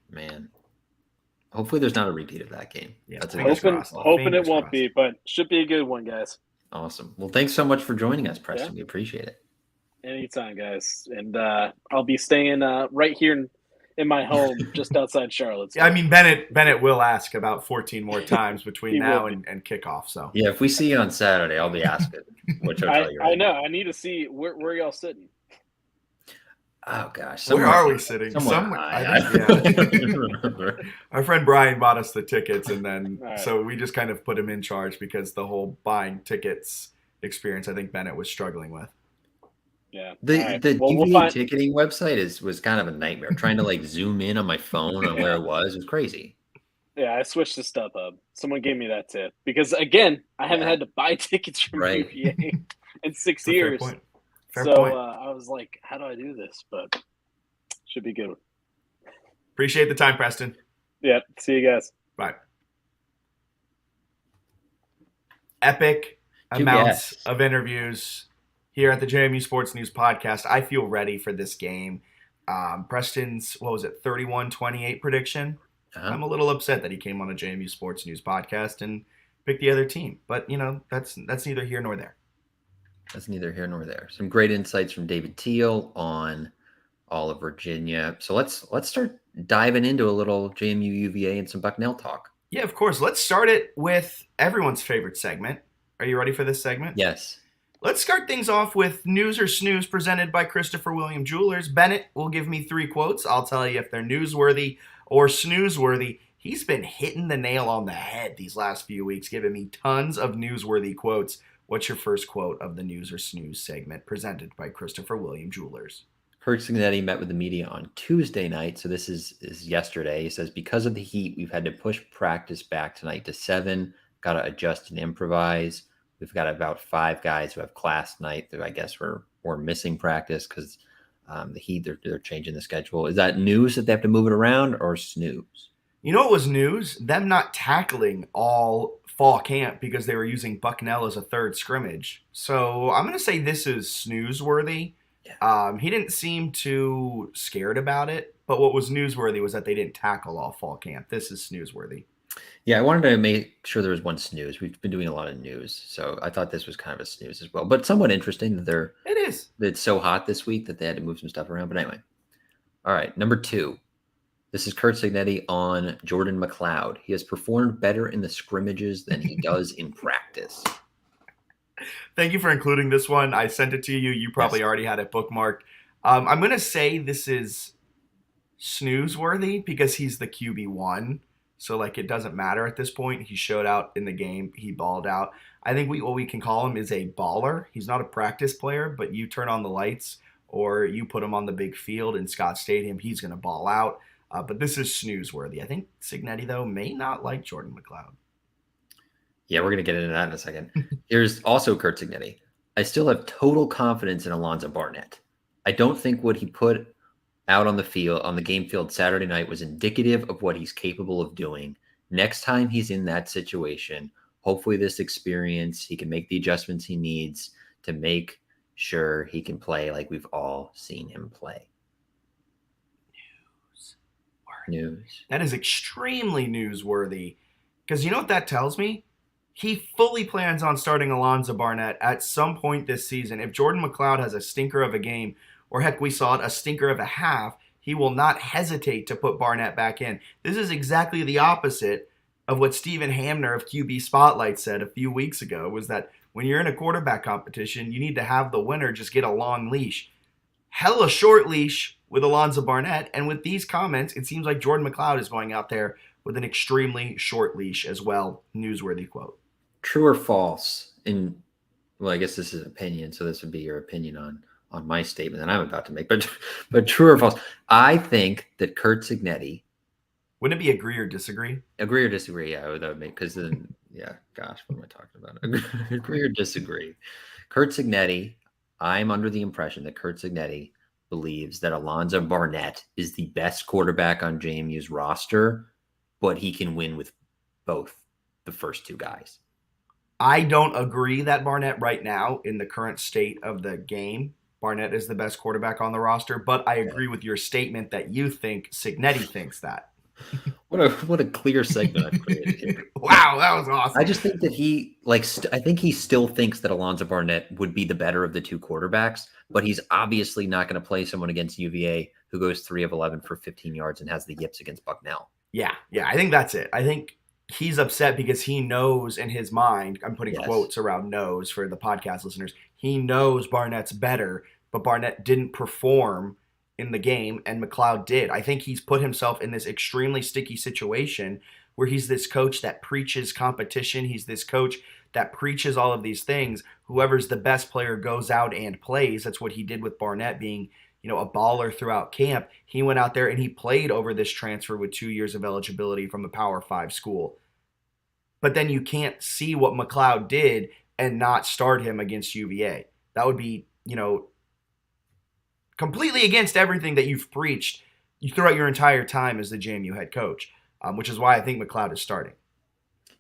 Man. Hopefully there's not a repeat of that game. Yeah, That's hoping it won't be, but should be a good one, guys. Awesome. Well, thanks so much for joining us, Preston. Yeah. We appreciate it. Anytime, guys. And I'll be staying right here in my home just outside Charlotte. Yeah, I mean, Bennett will ask about 14 more times between now and kickoff. So yeah, if we see you on Saturday, I'll be asking which hotel you're in. I know. I need to see where y'all sitting. Oh gosh, where are we sitting? Somewhere. Our friend Brian bought us the tickets, and then so we just kind of put him in charge because the whole buying tickets experience, I think Bennett was struggling with. Yeah. The UVA ticketing website was kind of a nightmare. Trying to like zoom in on my phone on where it was crazy. Yeah, I switched to StubHub. Someone gave me that tip because again, I haven't had to buy tickets from UVA in 6 years. Fair point. I was like, how do I do this? But should be good. Appreciate the time, Preston. Yeah. See you guys. Bye. Epic amounts of interviews here at the JMU Sports News Podcast. I feel ready for this game. Preston's, 31-28 prediction? I'm a little upset that he came on a JMU Sports News Podcast and picked the other team. But, that's neither here nor there. That's neither here nor there. Some great insights from David Teal on all of Virginia. So let's start diving into a little JMU UVA and some Bucknell talk. Yeah, of course. Let's start it with everyone's favorite segment. Are you ready for this segment? Yes. Let's start things off with News or Snooze presented by Christopher William Jewelers. Bennett will give me 3 quotes. I'll tell you if they're newsworthy or snoozeworthy. He's been hitting the nail on the head these last few weeks, giving me tons of newsworthy quotes. What's your first quote of the News or Snooze segment presented by Christopher William Jewelers? Kirk Signetti met with the media on Tuesday night, so this is yesterday. He says, because of the heat, we've had to push practice back tonight to 7. Got to adjust and improvise. We've got about 5 guys who have class tonight that I guess were missing practice because the heat, they're changing the schedule. Is that news that they have to move it around or snooze? You know what was news? Them not tackling all fall camp because they were using Bucknell as a third scrimmage. So I'm going to say this is snoozeworthy. Yeah. He didn't seem too scared about it, but what was newsworthy was that they didn't tackle all fall camp. This is snoozeworthy. Yeah, I wanted to make sure there was one snooze. We've been doing a lot of news, so I thought this was kind of a snooze as well. But somewhat interesting that it's so hot this week that they had to move some stuff around. But anyway, all right, number 2. This is Kurt Signetti on Jordan McLeod. He has performed better in the scrimmages than he does in practice. Thank you for including this one. I sent it to you. You probably already had it bookmarked. I'm going to say this is snoozeworthy because he's the QB1. So, it doesn't matter at this point. He showed out in the game. He balled out. I think what we can call him is a baller. He's not a practice player, but you turn on the lights or you put him on the big field in Scott Stadium, he's going to ball out. But this is snoozeworthy. I think Signetti, though, may not like Jordan McLeod. Yeah, we're going to get into that in a second. Here's also Kurt Signetti. I still have total confidence in Alonzo Barnett. I don't think what he put out on the game field Saturday night was indicative of what he's capable of doing. Next time he's in that situation, hopefully this experience, he can make the adjustments he needs to make sure he can play like we've all seen him play. News. That is extremely newsworthy because you know what that tells me? He fully plans on starting Alonzo Barnett at some point this season. If Jordan McLeod has a stinker of a game, or heck, we saw it, a stinker of a half, he will not hesitate to put Barnett back in. This is exactly the opposite of what Stephen Hamner of QB Spotlight said a few weeks ago, was that when you're in a quarterback competition, you need to have the winner just get a long leash. Hella short leash with Alonzo Barnett, and with these comments, it seems like Jordan McLeod is going out there with an extremely short leash as well. Newsworthy quote. True or false? Well, I guess this is opinion, so this would be your opinion on my statement that I'm about to make. But true or false? I think that Curt Cignetti. Wouldn't it be agree or disagree? Agree or disagree? Yeah, that would make, because then, yeah, gosh, what am I talking about? Agree or disagree? Curt Cignetti, I'm under the impression that Curt Cignetti believes that Alonzo Barnett is the best quarterback on JMU's roster, but he can win with both the first two guys. I don't agree that Barnett right now, in the current state of the game, Barnett is the best quarterback on the roster, but I agree with your statement that you think Cignetti thinks that. What a clear segment I've created here. Wow, that was awesome. I just think that he I think he still thinks that Alonzo Barnett would be the better of the two quarterbacks, but he's obviously not going to play someone against UVA who goes 3 of 11 for 15 yards and has the yips against Bucknell. Yeah, I think that's it. I think he's upset because he knows in his mind, I'm putting quotes around knows for the podcast listeners, he knows Barnett's better, but Barnett didn't perform in the game, and McLeod did. I think he's put himself in this extremely sticky situation where he's this coach that preaches competition. He's this coach that preaches all of these things. Whoever's the best player goes out and plays. That's what he did with Barnett being, a baller throughout camp. He went out there and he played over this transfer with 2 years of eligibility from a Power 5 school. But then you can't see what McLeod did and not start him against UVA. That would be, completely against everything that you've preached throughout your entire time as the JMU head coach, which is why I think McLeod is starting.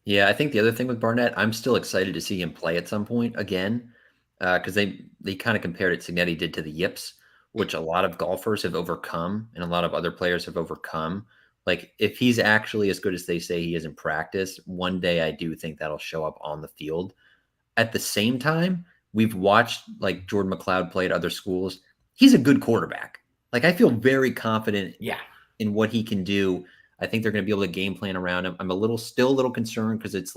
Yeah, I think the other thing with Barnett, I'm still excited to see him play at some point again, because they kind of compared it, Cignetti did, to the yips, which a lot of golfers have overcome and a lot of other players have overcome. Like, if he's actually as good as they say he is in practice, one day I do think that'll show up on the field. At the same time, we've watched Jordan McLeod play at other schools. He's a good quarterback. I feel very confident in what he can do. I think they're going to be able to game plan around him. I'm still a little concerned because it's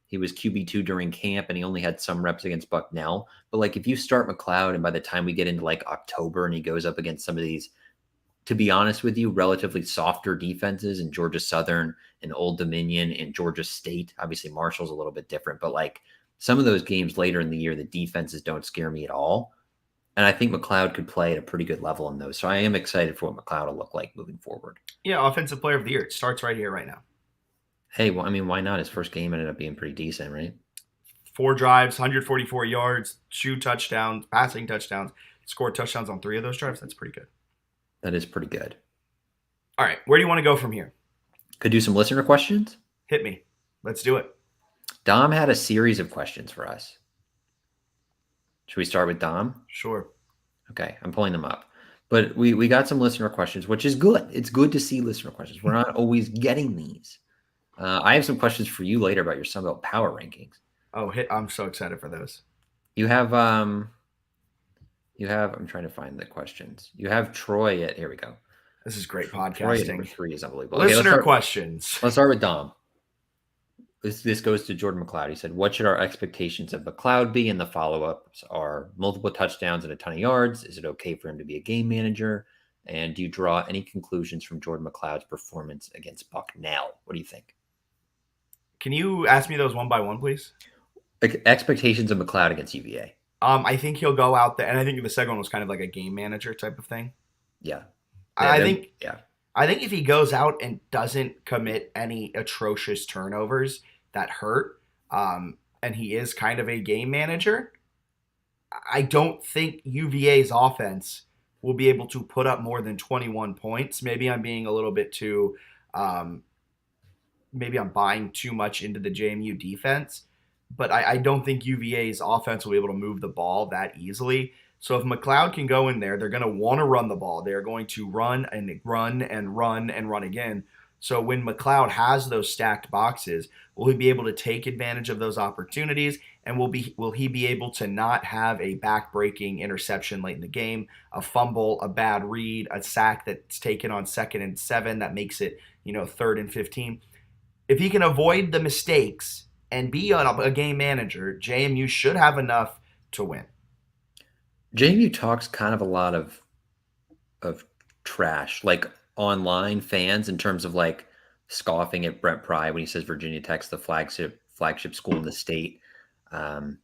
he was QB2 during camp and he only had some reps against Bucknell. But if you start McLeod and by the time we get into October and he goes up against some of these, to be honest with you, relatively softer defenses in Georgia Southern and Old Dominion and Georgia State, obviously Marshall's a little bit different, but some of those games later in the year, the defenses don't scare me at all. And I think McLeod could play at a pretty good level in those. So I am excited for what McLeod will look like moving forward. Yeah, Offensive Player of the Year. It starts right here, right now. Hey, well, why not? His first game ended up being pretty decent, right? 4 drives, 144 yards, 2 touchdowns, passing touchdowns, scored touchdowns on 3 of those drives. That's pretty good. That is pretty good. All right, where do you want to go from here? Could do some listener questions? Hit me. Let's do it. Dom had a series of questions for us. Should we start with Dom? Sure. Okay, I'm pulling them up. But we got some listener questions, which is good. It's good to see listener questions. We're not always getting these. I have some questions for you later about your Sunbelt Power rankings. Oh, I'm so excited for those. You have, I'm trying to find the questions. You have Troy at, here we go. This is great podcasting. Troy at number 3 is unbelievable. Listener questions. Let's start with Dom. This goes to Jordan McLeod. He said, what should our expectations of McLeod be? And the follow-ups are multiple touchdowns and a ton of yards. Is it okay for him to be a game manager? And do you draw any conclusions from Jordan McLeod's performance against Bucknell? What do you think? Can you ask me those one by one, please? Expectations of McLeod against UVA. I think he'll go out there, and I think the second one was kind of like a game manager type of thing. Yeah. I think if he goes out and doesn't commit any atrocious turnovers that hurt, and he is kind of a game manager, I don't think UVA's offense will be able to put up more than 21 points. Maybe I'm being a little bit too, maybe I'm buying too much into the JMU defense, but I don't think UVA's offense will be able to move the ball that easily. So if McLeod can go in there, they're going to want to run the ball. They're going to run and run and run and run again. So when McLeod has those stacked boxes, will he be able to take advantage of those opportunities And will he be able to not have a back-breaking interception late in the game, a fumble, a bad read, a sack that's taken on 2nd and 7 that makes it, 3rd and 15? If he can avoid the mistakes and be a game manager, JMU should have enough to win. JMU talks kind of a lot of trash, like online fans, in terms of like scoffing at Brent Pry when he says Virginia Tech's the flagship school in the state.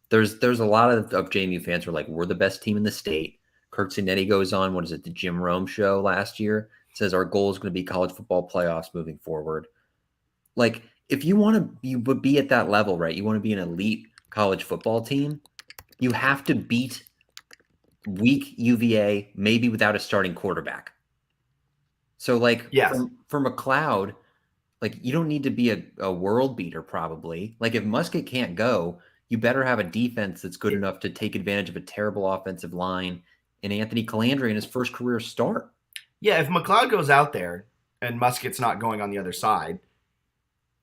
There's a lot of JMU fans who are like, we're the best team in the state. Kurt Signetti goes on, what is it, the Jim Rome show last year, says our goal is going to be college football playoffs moving forward. Like, if you want to be at that level, right, you want to be an elite college football team, you have to beat weak UVA, maybe without a starting quarterback. So, like, yes. for McLeod, like, you don't need to be a world beater, probably. Like, if Musket can't go, you better have a defense that's good enough to take advantage of a terrible offensive line and Anthony Calandri in his first career start. Yeah, if McLeod goes out there and Musket's not going on the other side,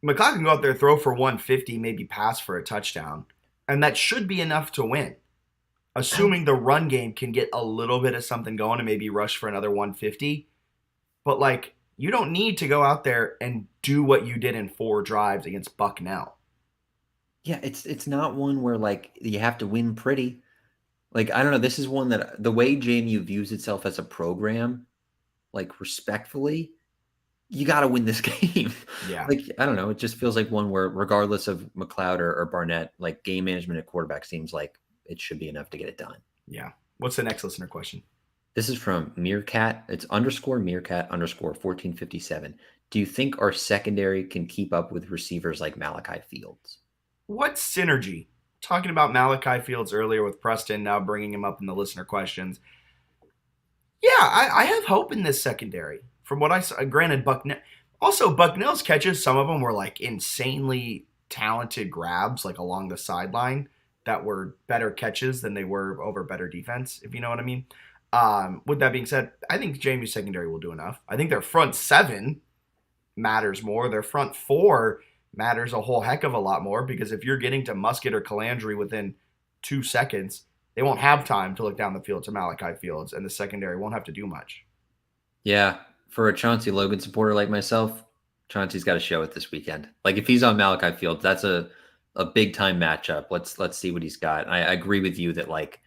McLeod can go out there, throw for 150, maybe pass for a touchdown, and that should be enough to win. Assuming the run game can get a little bit of something going and maybe rush for another 150. But, like, you don't need to go out there and do what you did in 4 drives against Bucknell. Yeah, it's not one where, like, you have to win pretty. Like, I don't know. This is one that the way JMU views itself as a program, like, respectfully, you got to win this game. Yeah. Like, I don't know. It just feels like one where, regardless of McLeod or Barnett, like, game management at quarterback seems like it should be enough to get it done. Yeah. What's the next listener question? This is from Meerkat. It's _Meerkat_1457. Do you think our secondary can keep up with receivers like Malachi Fields? What synergy? Talking about Malachi Fields earlier with Preston, now bringing him up in the listener questions. Yeah, I have hope in this secondary. From what I saw, granted, Bucknell's catches, some of them were like insanely talented grabs, like along the sideline, that were better catches than they were over better defense, if you know what I mean. With that being said, I think JMU secondary will do enough. I think their front 7 matters more. Their front 4 matters a whole heck of a lot more, because if you're getting to Musket or Calandri within 2 seconds, they won't have time to look down the field to Malachi Fields, and the secondary won't have to do much. Yeah, for a Chauncey Logan supporter like myself, Chauncey's got to show it this weekend. Like, if he's on Malachi Fields, that's a big time matchup. Let's see what he's got. I agree with you that, like,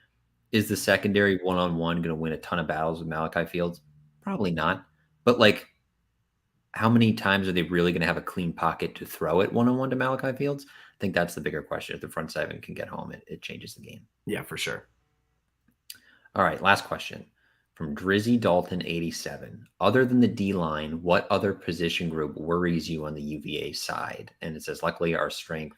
is the secondary one-on-one going to win a ton of battles with Malachi Fields? Probably not. But, like, how many times are they really going to have a clean pocket to throw it one-on-one to Malachi Fields? I think that's the bigger question. If the front 7 can get home, it changes the game. Yeah, for sure. All right, last question from Drizzy Dalton 87. Other than the D-line, what other position group worries you on the UVA side? And it says, luckily, our strength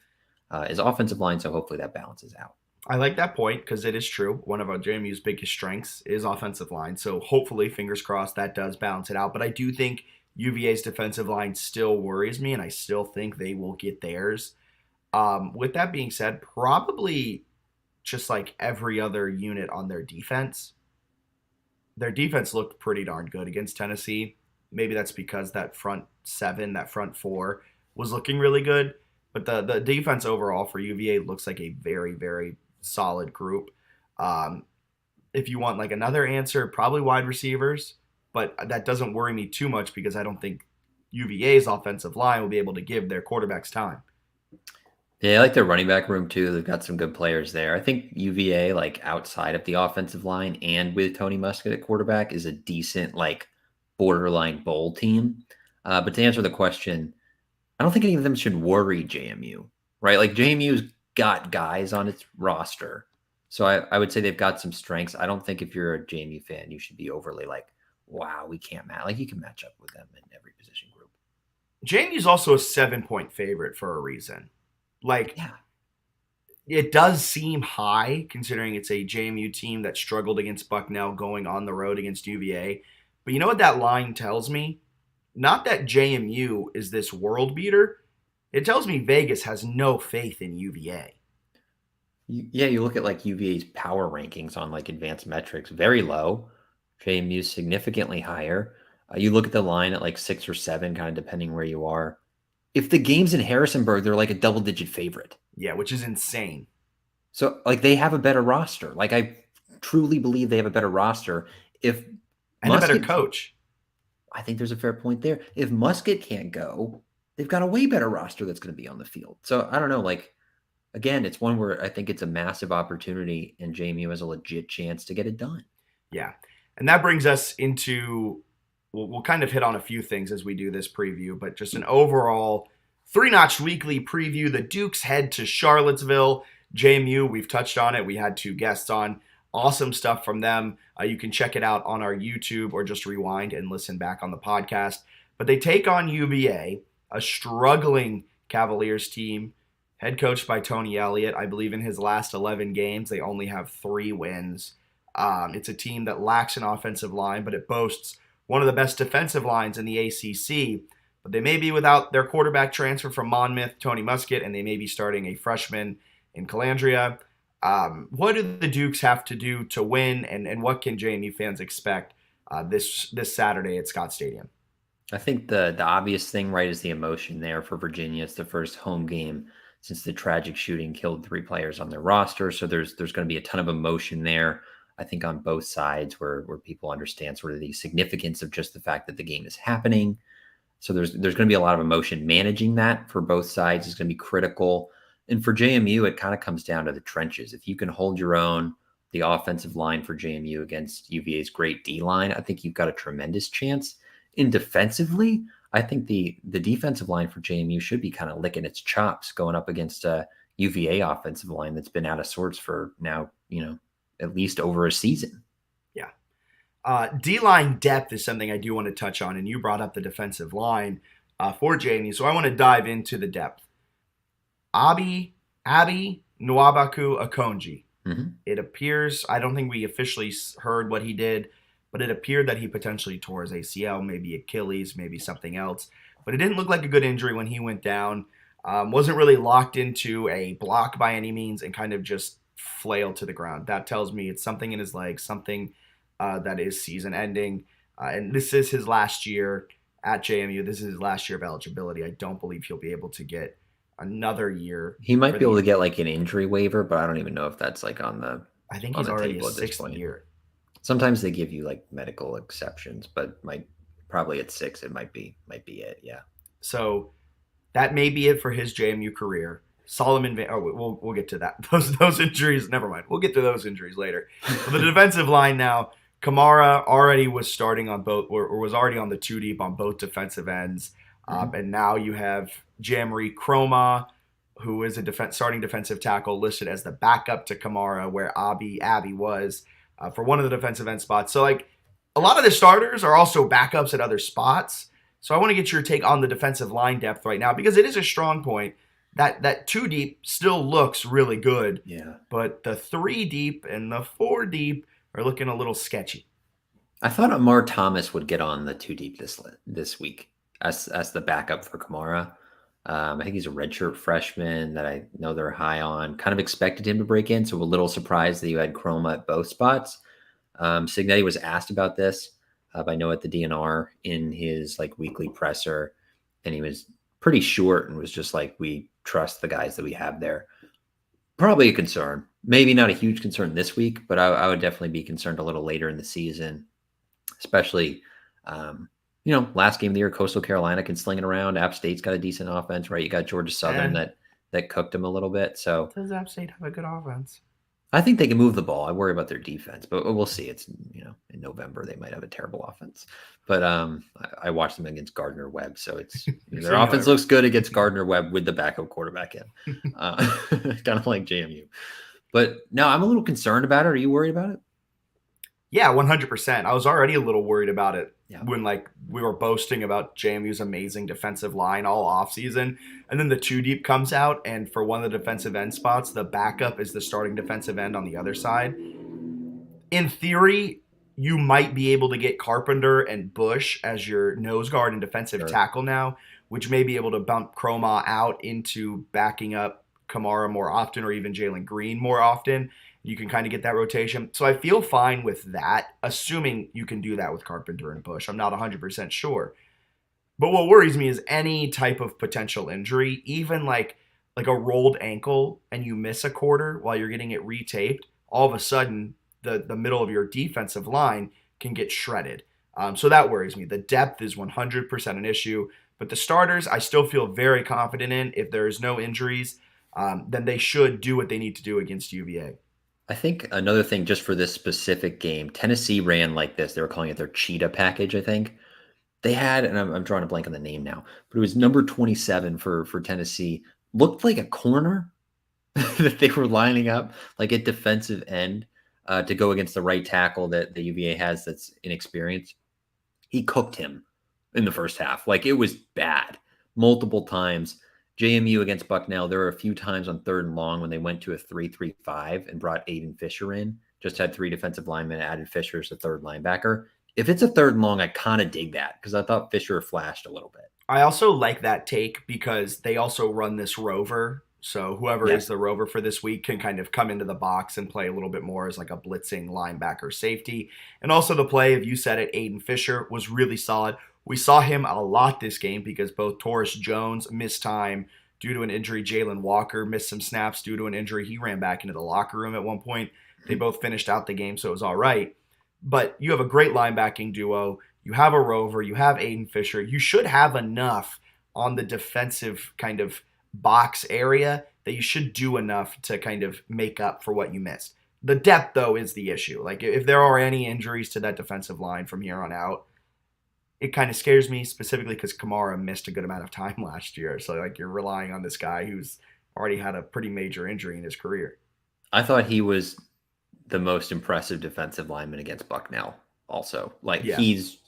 is offensive line, so hopefully that balances out. I like that point, because it is true. One of our JMU's biggest strengths is offensive line. So hopefully, fingers crossed, that does balance it out. But I do think UVA's defensive line still worries me, and I still think they will get theirs. With that being said, probably just like every other unit on their defense looked pretty darn good against Tennessee. Maybe that's because that front 7, that front 4 was looking really good. But the defense overall for UVA looks like a very, very solid group. If you want like another answer, probably wide receivers. But that doesn't worry me too much, because I don't think UVA's offensive line will be able to give their quarterbacks time. Yeah, I like their running back room too. They've got some good players there. I think UVA, like, outside of the offensive line and with Tony Musket at quarterback, is a decent, like, borderline bowl team. But to answer the question, I don't think any of them should worry JMU, right? Like, JMU's got guys on its roster. So I would say they've got some strengths. I don't think if you're a JMU fan, you should be overly like, wow, we can't match. Like, you can match up with them in every position group. JMU's also a 7-point favorite for a reason. Like, Yeah. It does seem high, considering it's a JMU team that struggled against Bucknell going on the road against UVA. But you know what that line tells me? Not that JMU is this world beater. It tells me Vegas has no faith in UVA. Yeah, you look at, like, UVA's power rankings on, like, advanced metrics, very low. JMU's significantly higher. You look at the line at, like, 6 or 7, kind of depending where you are. If the game's in Harrisonburg, they're like a double-digit favorite. Yeah, which is insane. So like they have a better roster. Like I truly believe they have a better roster. If And a better Musket, coach. I think there's a fair point there. If Musket can't go, they've got a way better roster that's going to be on the field. So I don't know. Like again, it's one where I think it's a massive opportunity, and JMU has a legit chance to get it done. Yeah, and that brings us into we'll kind of hit on a few things as we do this preview, but just an overall three-notch weekly preview. The Dukes head to Charlottesville. JMU, we've touched on it. We had two guests on. Awesome stuff from them. You can check it out on our YouTube or just rewind and listen back on the podcast. But they take on UVA, a struggling Cavaliers team, head coached by Tony Elliott. I believe in his last 11 games, they only have 3 wins. It's a team that lacks an offensive line, but it boasts one of the best defensive lines in the ACC. But they may be without their quarterback transfer from Monmouth, Tony Muskett, and they may be starting a freshman in Calandria. What do the Dukes have to do to win, and what can JMU fans expect this Saturday at Scott Stadium? I think the obvious thing, right, is the emotion there for Virginia. It's the first home game since the tragic shooting killed 3 players on their roster. So there's going to be a ton of emotion there, I think, on both sides where people understand sort of the significance of just the fact that the game is happening. So there's going to be a lot of emotion. Managing that for both sides is going to be critical. And for JMU, it kind of comes down to the trenches. If you can hold your own, the offensive line for JMU against UVA's great D-line, I think you've got a tremendous chance. And defensively, I think the defensive line for JMU should be kind of licking its chops going up against a UVA offensive line that's been out of sorts for now, at least over a season. Yeah. D-line depth is something I do want to touch on, and you brought up the defensive line for JMU, so I want to dive into the depth. Abi Nwabaku Akonji. Mm-hmm. It appears, I don't think we officially heard what he did, but it appeared that he potentially tore his ACL, maybe Achilles, maybe something else. But it didn't look like a good injury when he went down. Wasn't really locked into a block by any means and kind of just flailed to the ground. That tells me it's something in his leg, something that is season ending. And this is his last year at JMU. This is his last year of eligibility. I don't believe he'll be able to get another year. He might be able to get like an injury waiver, but I don't even know if that's like on the. I think he's already a 6th year. Sometimes they give you like medical exceptions, but probably at 6 it might be it. Yeah. So that may be it for his JMU career. Solomon we'll get to that. Those injuries, never mind. We'll get to those injuries later. For the defensive line now, Kamara already was starting on both, or was already on the 2 deep on both defensive ends. And now you have Jamari Chroma, who is a starting defensive tackle, listed as the backup to Kamara, where Abby was for one of the defensive end spots. So, like, a lot of the starters are also backups at other spots. So I want to get your take on the defensive line depth right now, because it is a strong point. That 2 deep still looks really good. Yeah. But the 3 deep and the 4 deep are looking a little sketchy. I thought Amar Thomas would get on the 2 deep this week as the backup for Kamara. I think he's a redshirt freshman that I know they're high on. Kind of expected him to break in, so a little surprised that you had Chroma at both spots. Signetti was asked about this by Noah at the DNR in his like weekly presser, and he was pretty short and was just like, we trust the guys that we have there. Probably a concern. Maybe not a huge concern this week, but I would definitely be concerned a little later in the season, especially last game of the year, Coastal Carolina can sling it around. App State's got a decent offense, right? You got Georgia Southern that cooked them a little bit. So does App State have a good offense? I think they can move the ball. I worry about their defense, but we'll see. It's in November they might have a terrible offense. But I watched them against Gardner Webb, so it's their offense looks good against Gardner Webb with the backup quarterback in, kind of like JMU. But no, I'm a little concerned about it. Are you worried about it? Yeah, 100%. I was already a little worried about it when we were boasting about JMU's amazing defensive line all offseason. And then the 2 deep comes out, and for one of the defensive end spots, the backup is the starting defensive end on the other side. In theory, you might be able to get Carpenter and Bush as your nose guard and defensive tackle now, which may be able to bump Chroma out into backing up Kamara more often, or even Jalen Green more often. You can kind of get that rotation. So I feel fine with that, assuming you can do that with Carpenter and Bush. I'm not 100% sure. But what worries me is any type of potential injury, even like like a rolled ankle and you miss a quarter while you're getting it retaped, all of a sudden the middle of your defensive line can get shredded. So that worries me. The depth is 100% an issue, but the starters I still feel very confident in. If there is no injuries, then they should do what they need to do against UVA. I think another thing just for this specific game, Tennessee ran like this. They were calling it their cheetah package, I think. They had, and I'm drawing a blank on the name now, but it was number 27 for Tennessee. Looked like a corner that they were lining up, like at defensive end, to go against the right tackle that the UVA has that's inexperienced. He cooked him in the first half. Like it was bad multiple times. JMU against Bucknell, there were a few times on 3rd and long when they went to a 3-3-5 and brought Aiden Fisher in, just had 3 defensive linemen, added Fisher as the 3rd linebacker. If it's a 3rd and long, I kind of dig that because I thought Fisher flashed a little bit. I also like that take because they also run this rover. So whoever is the rover for this week can kind of come into the box and play a little bit more as like a blitzing linebacker safety. And also the play, if you said it, Aiden Fisher was really solid. We saw him a lot this game because both Taurus Jones missed time due to an injury. Jalen Walker missed some snaps due to an injury. He ran back into the locker room at one point. They both finished out the game, so it was all right. But you have a great linebacking duo. You have a rover. You have Aiden Fisher. You should have enough on the defensive kind of box area that you should do enough to kind of make up for what you missed. The depth, though, is the issue. Like, if there are any injuries to that defensive line from here on out, it kind of scares me specifically because Kamara missed a good amount of time last year. So, like, you're relying on this guy who's already had a pretty major injury in his career. I thought he was the most impressive defensive lineman against Bucknell also. Like, he's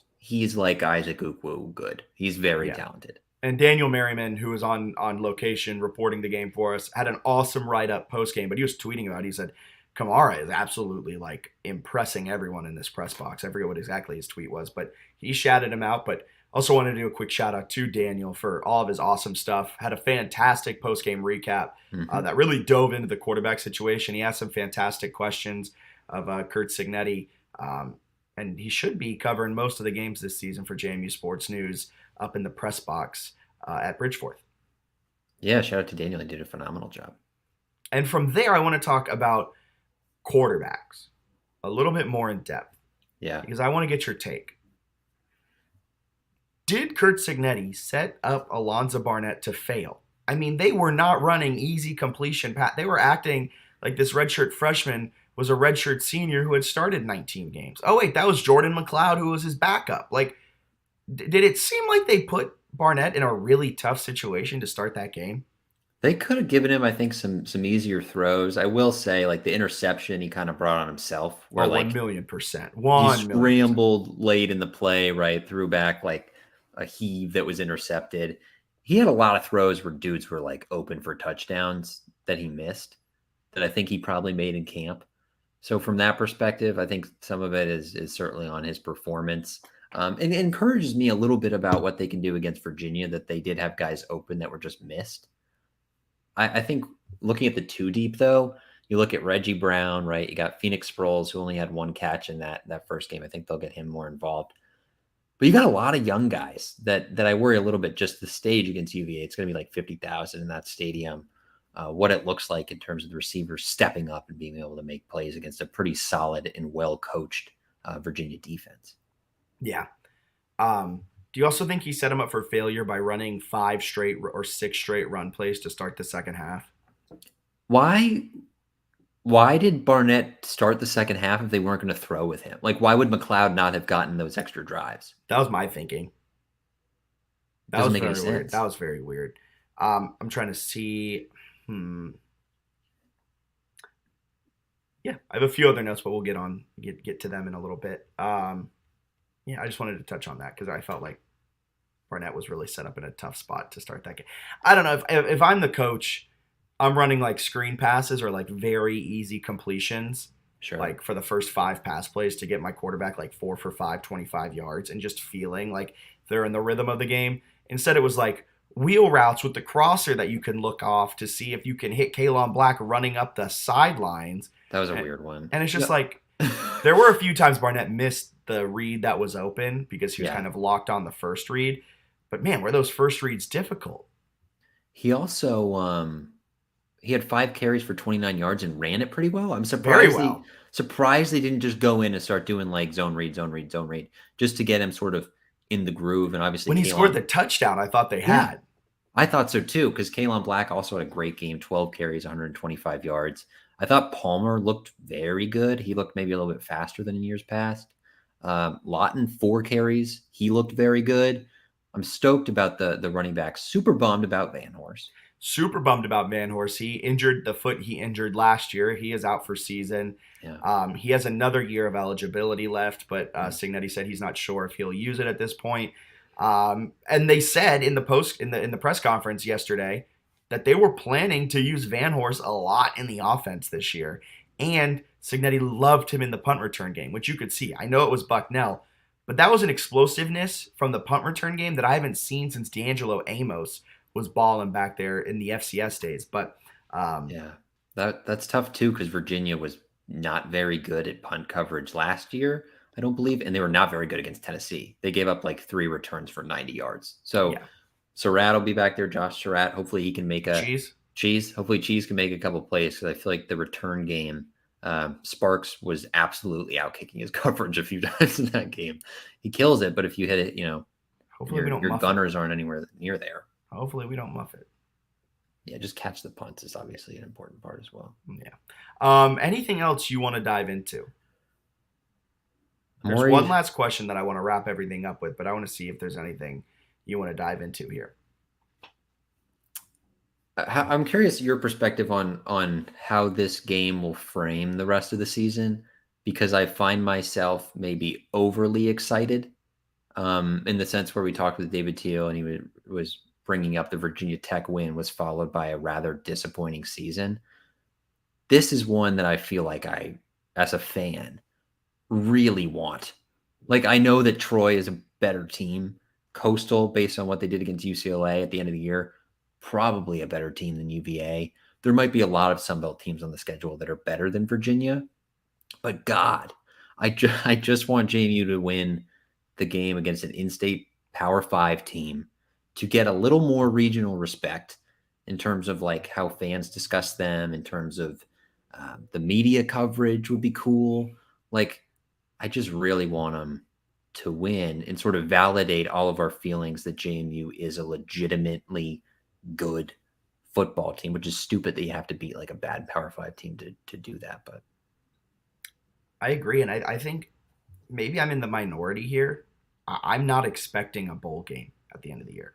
like Isaac Ukwu good. He's very talented. And Daniel Merriman, who was on location reporting the game for us, had an awesome write-up post-game, but he was tweeting about it. He said, Kamara is absolutely, like, impressing everyone in this press box. I forget what exactly his tweet was, but he shouted him out. But also wanted to do a quick shout-out to Daniel for all of his awesome stuff. Had a fantastic post-game recap that really dove into the quarterback situation. He asked some fantastic questions of Curt Cignetti, and he should be covering most of the games this season for JMU Sports News up in the press box at Bridgeforth. Yeah, shout out to Daniel. He did a phenomenal job. And from there, I want to talk about quarterbacks a little bit more in depth. Yeah. Because I want to get your take. Did Curt Cignetti set up Alonzo Barnett to fail? I mean, they were not running easy completion path. They were acting like this redshirt freshman was a redshirt senior who had started 19 games. Oh, wait, that was Jordan McLeod who was his backup. Like, did it seem like they put Barnett in a really tough situation to start that game? They could have given him, I think, some easier throws. I will say, like, the interception he kind of brought on himself. Where, 1,000,000%. He scrambled late in the play, right? Threw back, like, a heave that was intercepted. He had a lot of throws where dudes were, like, open for touchdowns that he missed that I think he probably made in camp. So from that perspective, I think some of it is certainly on his performance. And it encourages me a little bit about what they can do against Virginia, that they did have guys open that were just missed. I think looking at the 2 deep, though, you look at Reggie Brown, right? You got Phoenix Sproles, who only had 1 catch in that first game. I think they'll get him more involved. But you got a lot of young guys that I worry a little bit. Just the stage against UVA, it's going to be like 50,000 in that stadium. What it looks like in terms of the receivers stepping up and being able to make plays against a pretty solid and well-coached Virginia defense. Yeah. Do you also think he set him up for failure by running 5 straight or 6 straight run plays to start the second half? Why did Barnett start the second half if they weren't going to throw with him? Like, why would McLeod not have gotten those extra drives? That was my thinking. That was very weird. That was very weird. I'm trying to see. Yeah, I have a few other notes, but we'll get to them in a little bit. Yeah, I just wanted to touch on that because I felt like Barnett was really set up in a tough spot to start that game. I don't know if I'm the coach, I'm running like screen passes or like very easy completions. Sure. Like for the first 5 pass plays to get my quarterback like 4 for 5, 25 yards and just feeling like they're in the rhythm of the game. Instead, it was like wheel routes with the crosser that you can look off to see if you can hit Kalon Black running up the sidelines. That was a weird one. And it's just like there were a few times Barnett missed the read that was open because he was kind of locked on the first read. But man, were those first reads difficult? He also he had 5 carries for 29 yards and ran it pretty well. I'm Very surprised well. surprised they didn't just go in and start doing like zone read, just to get him sort of in the groove. And obviously, When he scored the touchdown, I thought they had. I thought so too, because Kalen Black also had a great game, 12 carries, 125 yards. I thought Palmer looked very good. He looked maybe a little bit faster than in years past. Lawton, 4 carries. He looked very good. I'm stoked about the running backs. Super bummed about Van Horst. Super bummed about Van Horst. He injured the foot he injured last year. He is out for season. Yeah. He has another year of eligibility left, but Signetti said he's not sure if he'll use it at this point. And they said in the press conference yesterday that they were planning to use Van Horst a lot in the offense this year. And Signetti loved him in the punt return game, which you could see. I know it was Bucknell, but that was an explosiveness from the punt return game that I haven't seen since D'Angelo Amos was balling back there in the FCS days. But that's tough too, because Virginia was not very good at punt coverage last year, I don't believe, and they were not very good against Tennessee. They gave up like 3 returns for 90 yards. So Surratt will be back there. Josh Surratt. Hopefully he can make Hopefully Cheese can make a couple plays, because I feel like the return game, Sparks was absolutely out kicking his coverage a few times in that game. He kills it, but if you hit it, hopefully your gunners aren't anywhere near there. Hopefully we don't muff it. Yeah, just catch the punts is obviously an important part as well. Yeah. Anything else you want to dive into? There's one last question that I want to wrap everything up with, but I want to see if there's anything you want to dive into here. I'm curious your perspective on how this game will frame the rest of the season, because I find myself maybe overly excited in the sense where we talked with David Teal and he was bringing up the Virginia Tech win was followed by a rather disappointing season. This is one that I feel like I, as a fan, really want. Like, I know that Troy is a better team. Coastal, based on what they did against UCLA at the end of the year, probably a better team than UVA. There might be a lot of Sunbelt teams on the schedule that are better than Virginia. But God, I just want JMU to win the game against an in-state Power 5 team to get a little more regional respect in terms of like how fans discuss them, in terms of the media coverage would be cool. Like, I just really want them to win and sort of validate all of our feelings that JMU is a legitimately good football team, which is stupid that you have to beat like a bad Power 5 team to do that. But I agree. And I think maybe I'm in the minority here. I'm not expecting a bowl game at the end of the year.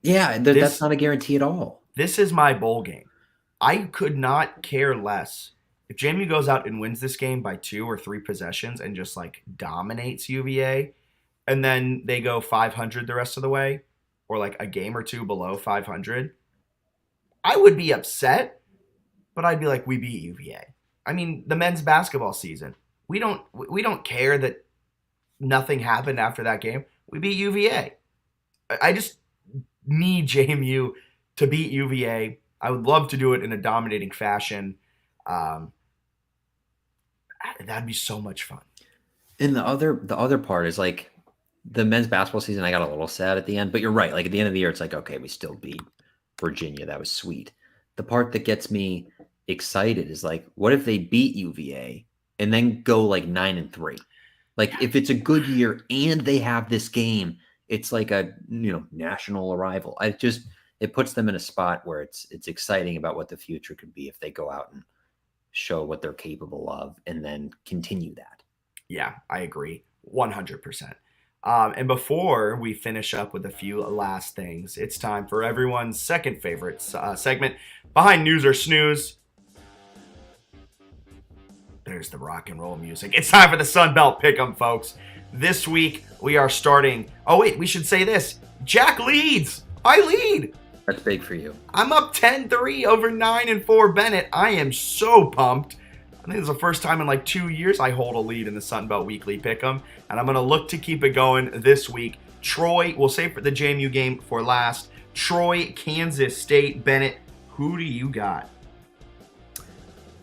Yeah, that's not a guarantee at all. This is my bowl game. I could not care less if JMU goes out and wins this game by 2 or 3 possessions and just like dominates UVA, and then they go 500 the rest of the way, or like a game or 2 below 500. I would be upset, but I'd be like, we beat UVA. I mean, the men's basketball season, we don't care that nothing happened after that game. We beat UVA. I just need JMU to beat UVA. I would love to do it in a dominating fashion. That'd be so much fun. And the other part is like the men's basketball season, I got a little sad at the end, but you're right. Like at the end of the year, it's like, okay, we still beat Virginia. That was sweet. The part that gets me excited is like, what if they beat UVA and then go like 9-3? Like if it's a good year and they have this game, it's like a national arrival. It puts them in a spot where it's exciting about what the future could be if they go out and show what they're capable of and then continue that. Yeah, I agree 100%. And before we finish up with a few last things, it's time for everyone's second favorite segment, Behind News or Snooze. There's the rock and roll music. It's time for the Sunbelt Pick'em, folks. This week, we are starting... Oh, wait, we should say this. Jack leads. I lead. That's big for you. I'm up 10-3 over 9-4 Bennett. I am so pumped. I think it's the first time in like 2 years I hold a lead in the Sunbelt Weekly Pick'em, and I'm going to look to keep it going this week. Troy, we'll save for the JMU game for last. Troy, Kansas State. Bennett, who do you got?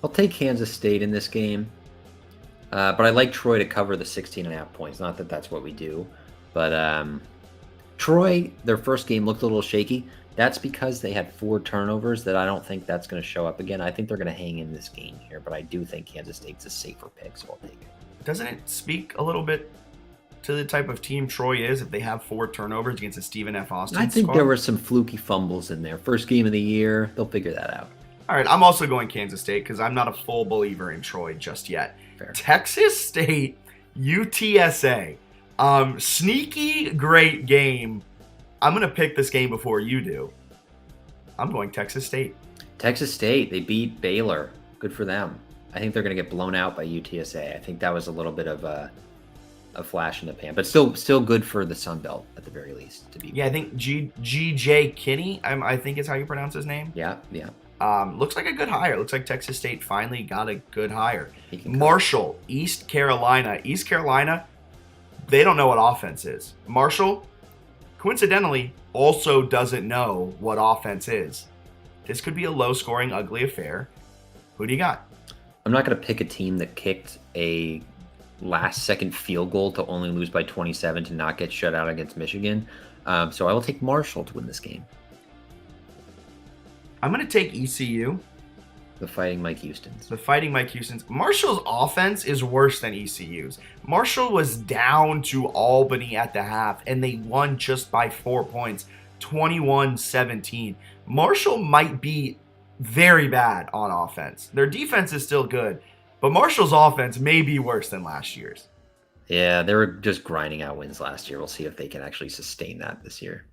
I'll take Kansas State in this game, but I like Troy to cover the 16.5 points. Not that that's what we do, but Troy, their first game looked a little shaky. That's because they had 4 turnovers that I don't think that's going to show up again. I think they're going to hang in this game here, but I do think Kansas State's a safer pick, so I'll take it. Doesn't it speak a little bit to the type of team Troy is if they have 4 turnovers against a Stephen F. Austin I think squad? there were some fluky fumbles in there. First game of the year, they'll figure that out. All right, I'm also going Kansas State because I'm not a full believer in Troy just yet. Fair. Texas State, UTSA. Sneaky great game. I'm going to pick this game before you do. I'm going Texas State. Texas State, they beat Baylor. Good for them. I think they're going to get blown out by UTSA. I think that was a little bit of a flash in the pan, but still good for the Sun Belt at the very least. To be I think G.J. Kinney, I think is how you pronounce his name. Yeah. Looks like a good hire. Looks like Texas State finally got a good hire. He can Marshall, East Carolina. East Carolina, they don't know what offense is. Marshall, coincidentally, also doesn't know what offense is. This could be a low-scoring, ugly affair. Who do you got? I'm not going to pick a team that kicked a last-second field goal to only lose by 27 to not get shut out against Michigan. So I will take Marshall to win this game. I'm going to take ECU. The Fighting Mike Houstons. The Fighting Mike Houstons. Marshall's offense is worse than ECU's. Marshall was down to Albany at the half, and they won just by 4 points, 21-17. Marshall might be very bad on offense. Their defense is still good, but Marshall's offense may be worse than last year's. Yeah, they were just grinding out wins last year. We'll see if they can actually sustain that this year.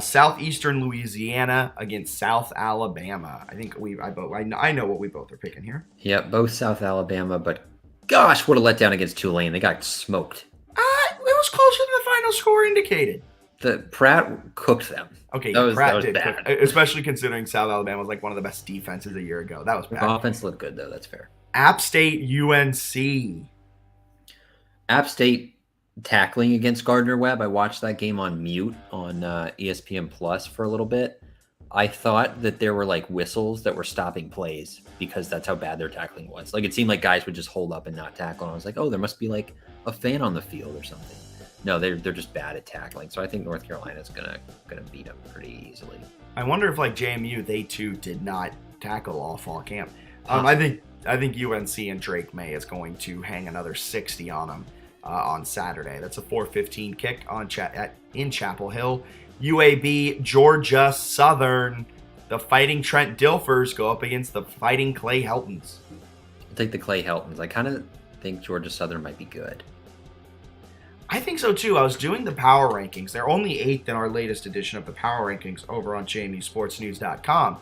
Southeastern Louisiana against South Alabama. I think I know what we both are picking here. Yep, both South Alabama, but gosh, what a letdown against Tulane. They got smoked. It was closer than the final score indicated. The Pratt cooked them. Okay, Pratt did bad. Especially considering South Alabama was like one of the best defenses a year ago. That was bad. The offense looked good, though. That's fair. App State, UNC. App State tackling against Gardner-Webb. I watched that game on mute on ESPN Plus for a little bit. I thought that there were like whistles that were stopping plays because that's how bad their tackling was. Like it seemed like guys would just hold up and not tackle. And I was like, oh, there must be like a fan on the field or something. No, they're just bad at tackling. So I think North Carolina's gonna beat them pretty easily. I wonder if like JMU, they too did not tackle all fall camp. I think UNC and Drake May is going to hang another 60 on them on Saturday. That's a 4:15 kick in Chapel Hill. UAB, Georgia Southern. The Fighting Trent Dilfers go up against the Fighting Clay Heltons. I'll take the Clay Heltons. I kind of think Georgia Southern might be good. I think so too. I was doing the power rankings. They're only 8th in our latest edition of the power rankings over on JMUSportsNews.com.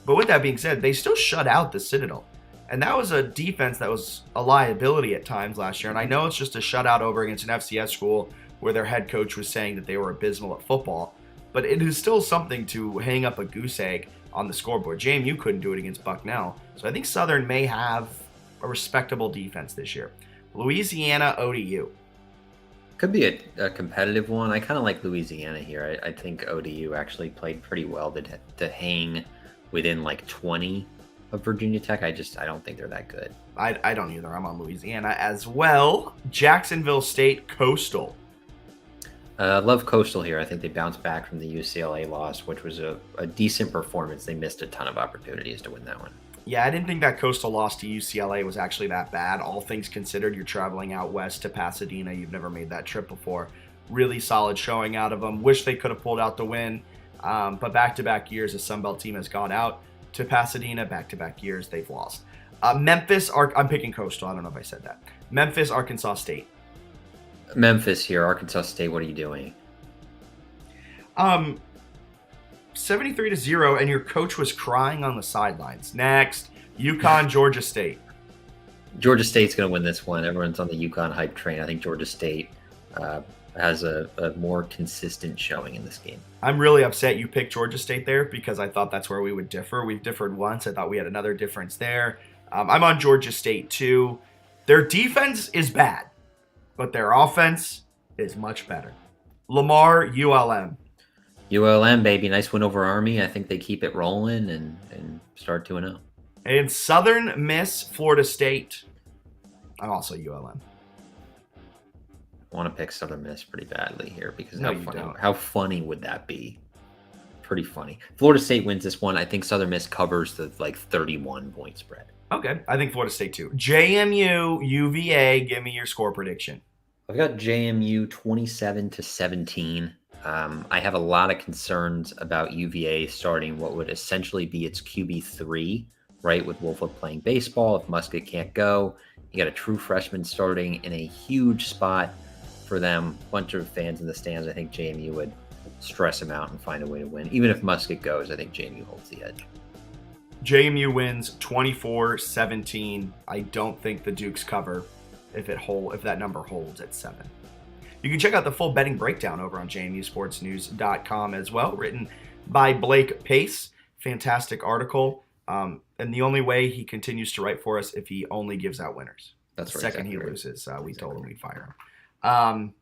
But with that being said, they still shut out the Citadel. And that was a defense that was a liability at times last year. And I know it's just a shutout over against an FCS school where their head coach was saying that they were abysmal at football. But it is still something to hang up a goose egg on the scoreboard. JMU couldn't do it against Bucknell. So I think Southern may have a respectable defense this year. Louisiana, ODU. Could be a competitive one. I kind of like Louisiana here. I think ODU actually played pretty well to hang within like 20 of Virginia Tech. I don't think they're that good. I don't either. I'm on Louisiana as well. Jacksonville State, Coastal. Love Coastal here. I think they bounced back from the UCLA loss, which was a decent performance. They missed a ton of opportunities to win that one. Yeah, I didn't think that Coastal loss to UCLA was actually that bad. All things considered, you're traveling out west to Pasadena. You've never made that trip before. Really solid showing out of them. Wish they could have pulled out the win. But back-to-back years, a Sunbelt team has gone out to Pasadena. Back-to-back years, they've lost. Memphis, I'm picking Coastal. I don't know if I said that. Memphis, Arkansas State. Memphis here. Arkansas State, what are you doing? 73-0, and your coach was crying on the sidelines. Next, UConn, Georgia State. Georgia State's going to win this one. Everyone's on the UConn hype train. I think Georgia State has a more consistent showing in this game. I'm really upset you picked Georgia State there because I thought that's where we would differ. We've differed once. I thought we had another difference there. I'm on Georgia State too. Their defense is bad, but their offense is much better. Lamar, ULM. ULM, baby. Nice win over Army. I think they keep it rolling and start 2-0. And Southern Miss, Florida State. I'm also ULM. want to pick Southern Miss pretty badly here because No, you don't. how funny would that be? Pretty funny. Florida State wins this one. I think Southern Miss covers the 31 point spread. Okay, I think Florida State too. JMU, UVA, give me your score prediction. I've got JMU 27-17. I have a lot of concerns about UVA starting what would essentially be its QB3, right? With Wolfwood playing baseball. If Musket can't go, you got a true freshman starting in a huge spot for them. Bunch of fans in the stands. I think JMU would stress him out and find a way to win. Even if Musket goes, I think JMU holds the edge. JMU wins 24-17. I don't think the Dukes cover if that number holds at 7. You can check out the full betting breakdown over on jmusportsnews.com as well, written by Blake Pace. Fantastic article. And the only way he continues to write for us if he only gives out winners. That's the right. second he loses, we told him we'd fire him.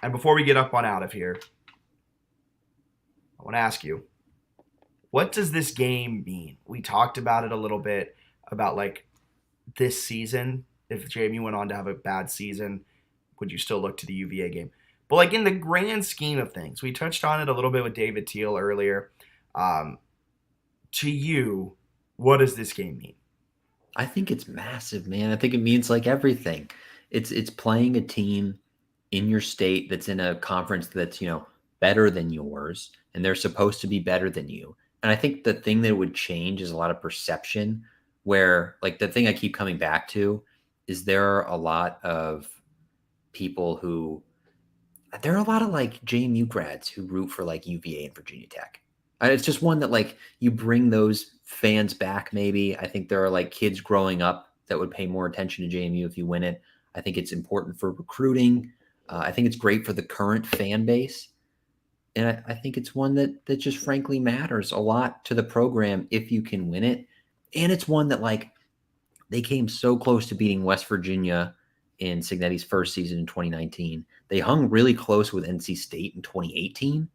And before we get up on out of here, I want to ask you, what does this game mean? We talked about it a little bit about this season. If JMU went on to have a bad season, would you still look to the UVA game? But in the grand scheme of things, we touched on it a little bit with David Teal earlier. To you, what does this game mean? I think it's massive, man. I think it means everything. It's playing a team in your state that's in a conference that's, better than yours, and they're supposed to be better than you. And I think the thing that would change is a lot of perception where the thing I keep coming back to is there are a lot of people there are a lot of JMU grads who root for UVA and Virginia Tech. It's just one that you bring those fans back. Maybe I think there are kids growing up that would pay more attention to JMU if you win it. I think it's important for recruiting. I think it's great for the current fan base. And I think it's one that just frankly matters a lot to the program if you can win it. And it's one that they came so close to beating West Virginia in Cignetti's first season in 2019. They hung really close with NC State in 2018.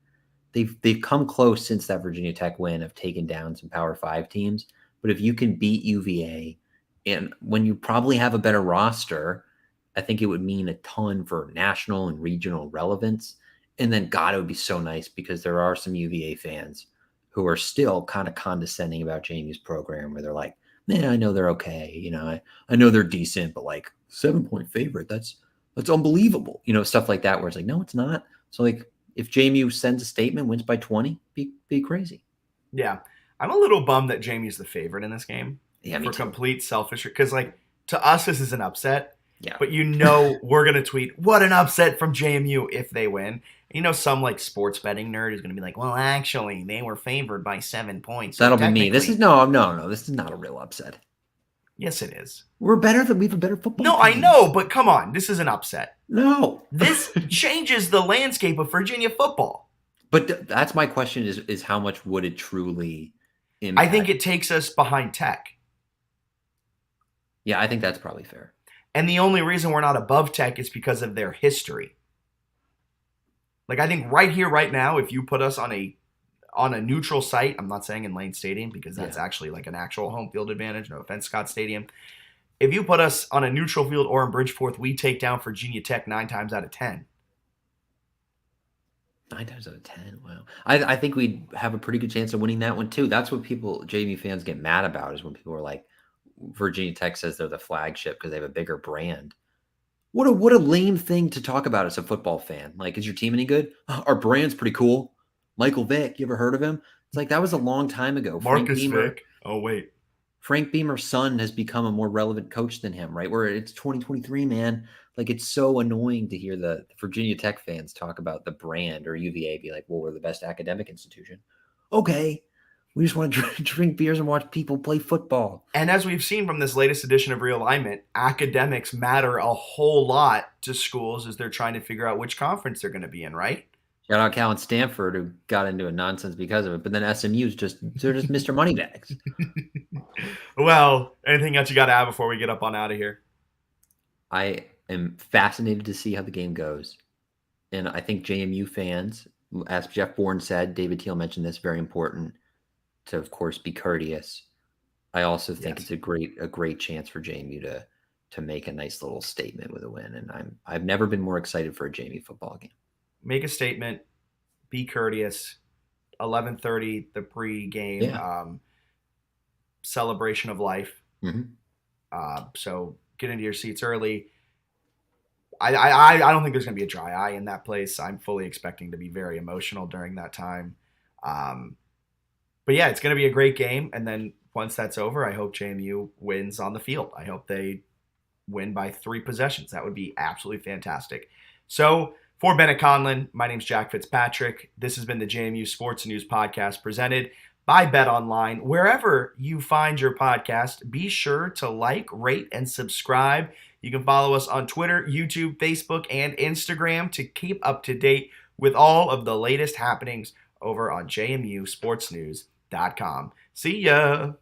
They've come close since that Virginia Tech win of taking down some Power 5 teams. But if you can beat UVA, and when you probably have a better roster, I think it would mean a ton for national and regional relevance. And then, God, it would be so nice because there are some UVA fans who are still kind of condescending about JMU's program where they're like, man, I know they're okay. I know they're decent, but 7-point favorite, that's unbelievable. Stuff like that where it's no, it's not. So if JMU sends a statement, wins by 20, be crazy. Yeah. I'm a little bummed that JMU's the favorite in this game. Yeah, me for too. Complete selfish. Because to us, this is an upset. Yeah. But we're going to tweet, what an upset from JMU if they win. Some sports betting nerd is going to be well, actually, they were favored by 7 points. That'll be me. This is no. This is not a real upset. Yes, it is. We have a better football. No, team. I know, but come on. This is an upset. No. This changes the landscape of Virginia football. But that's my question is how much would it truly impact? I think it takes us behind Tech. Yeah, I think that's probably fair. And the only reason we're not above Tech is because of their history. I think right here, right now, if you put us on a neutral site, I'm not saying in Lane Stadium because that's actually an actual home field advantage. No offense, Scott Stadium. If you put us on a neutral field or in Bridgeport, we take down Virginia Tech 9 times out of 10. 9 times out of 10, wow. I think we'd have a pretty good chance of winning that one too. That's what JMU fans get mad about is when people are Virginia Tech says they're the flagship because they have a bigger brand. What a lame thing to talk about as a football fan. Is your team any good? Our brand's pretty cool. Michael Vick, you ever heard of him? It's that was a long time ago. Marcus Vick. Oh, wait. Frank Beamer's son has become a more relevant coach than him, right? Where it's 2023, man. It's so annoying to hear the Virginia Tech fans talk about the brand or UVA be well, we're the best academic institution. Okay. We just want to drink beers and watch people play football. And as we've seen from this latest edition of Realignment, academics matter a whole lot to schools as they're trying to figure out which conference they're going to be in, right? Shout out Cal and Stanford who got into a nonsense because of it, but then SMU's they're just Mr. Moneybags. Well, anything else you got to add before we get up on out of here? I am fascinated to see how the game goes. And I think JMU fans, as Jeff Bourne said, David Teal mentioned this, very important to, of course, be courteous. I also think it's a great chance for JMU to make a nice little statement with a win. And I've never been more excited for a JMU football game. Make a statement, be courteous. 11:30, the pre-game celebration of life. So get into your seats early. I don't think there's going to be a dry eye in that place. I'm fully expecting to be very emotional during that time. But yeah, it's going to be a great game. And then once that's over, I hope JMU wins on the field. I hope they win by 3 possessions. That would be absolutely fantastic. So for Bennett Conlin, my name's Jack Fitzpatrick. This has been the JMU Sports News Podcast presented by Bet Online. Wherever you find your podcast, be sure to like, rate, and subscribe. You can follow us on Twitter, YouTube, Facebook, and Instagram to keep up to date with all of the latest happenings over on jmusportsnews.com. See ya!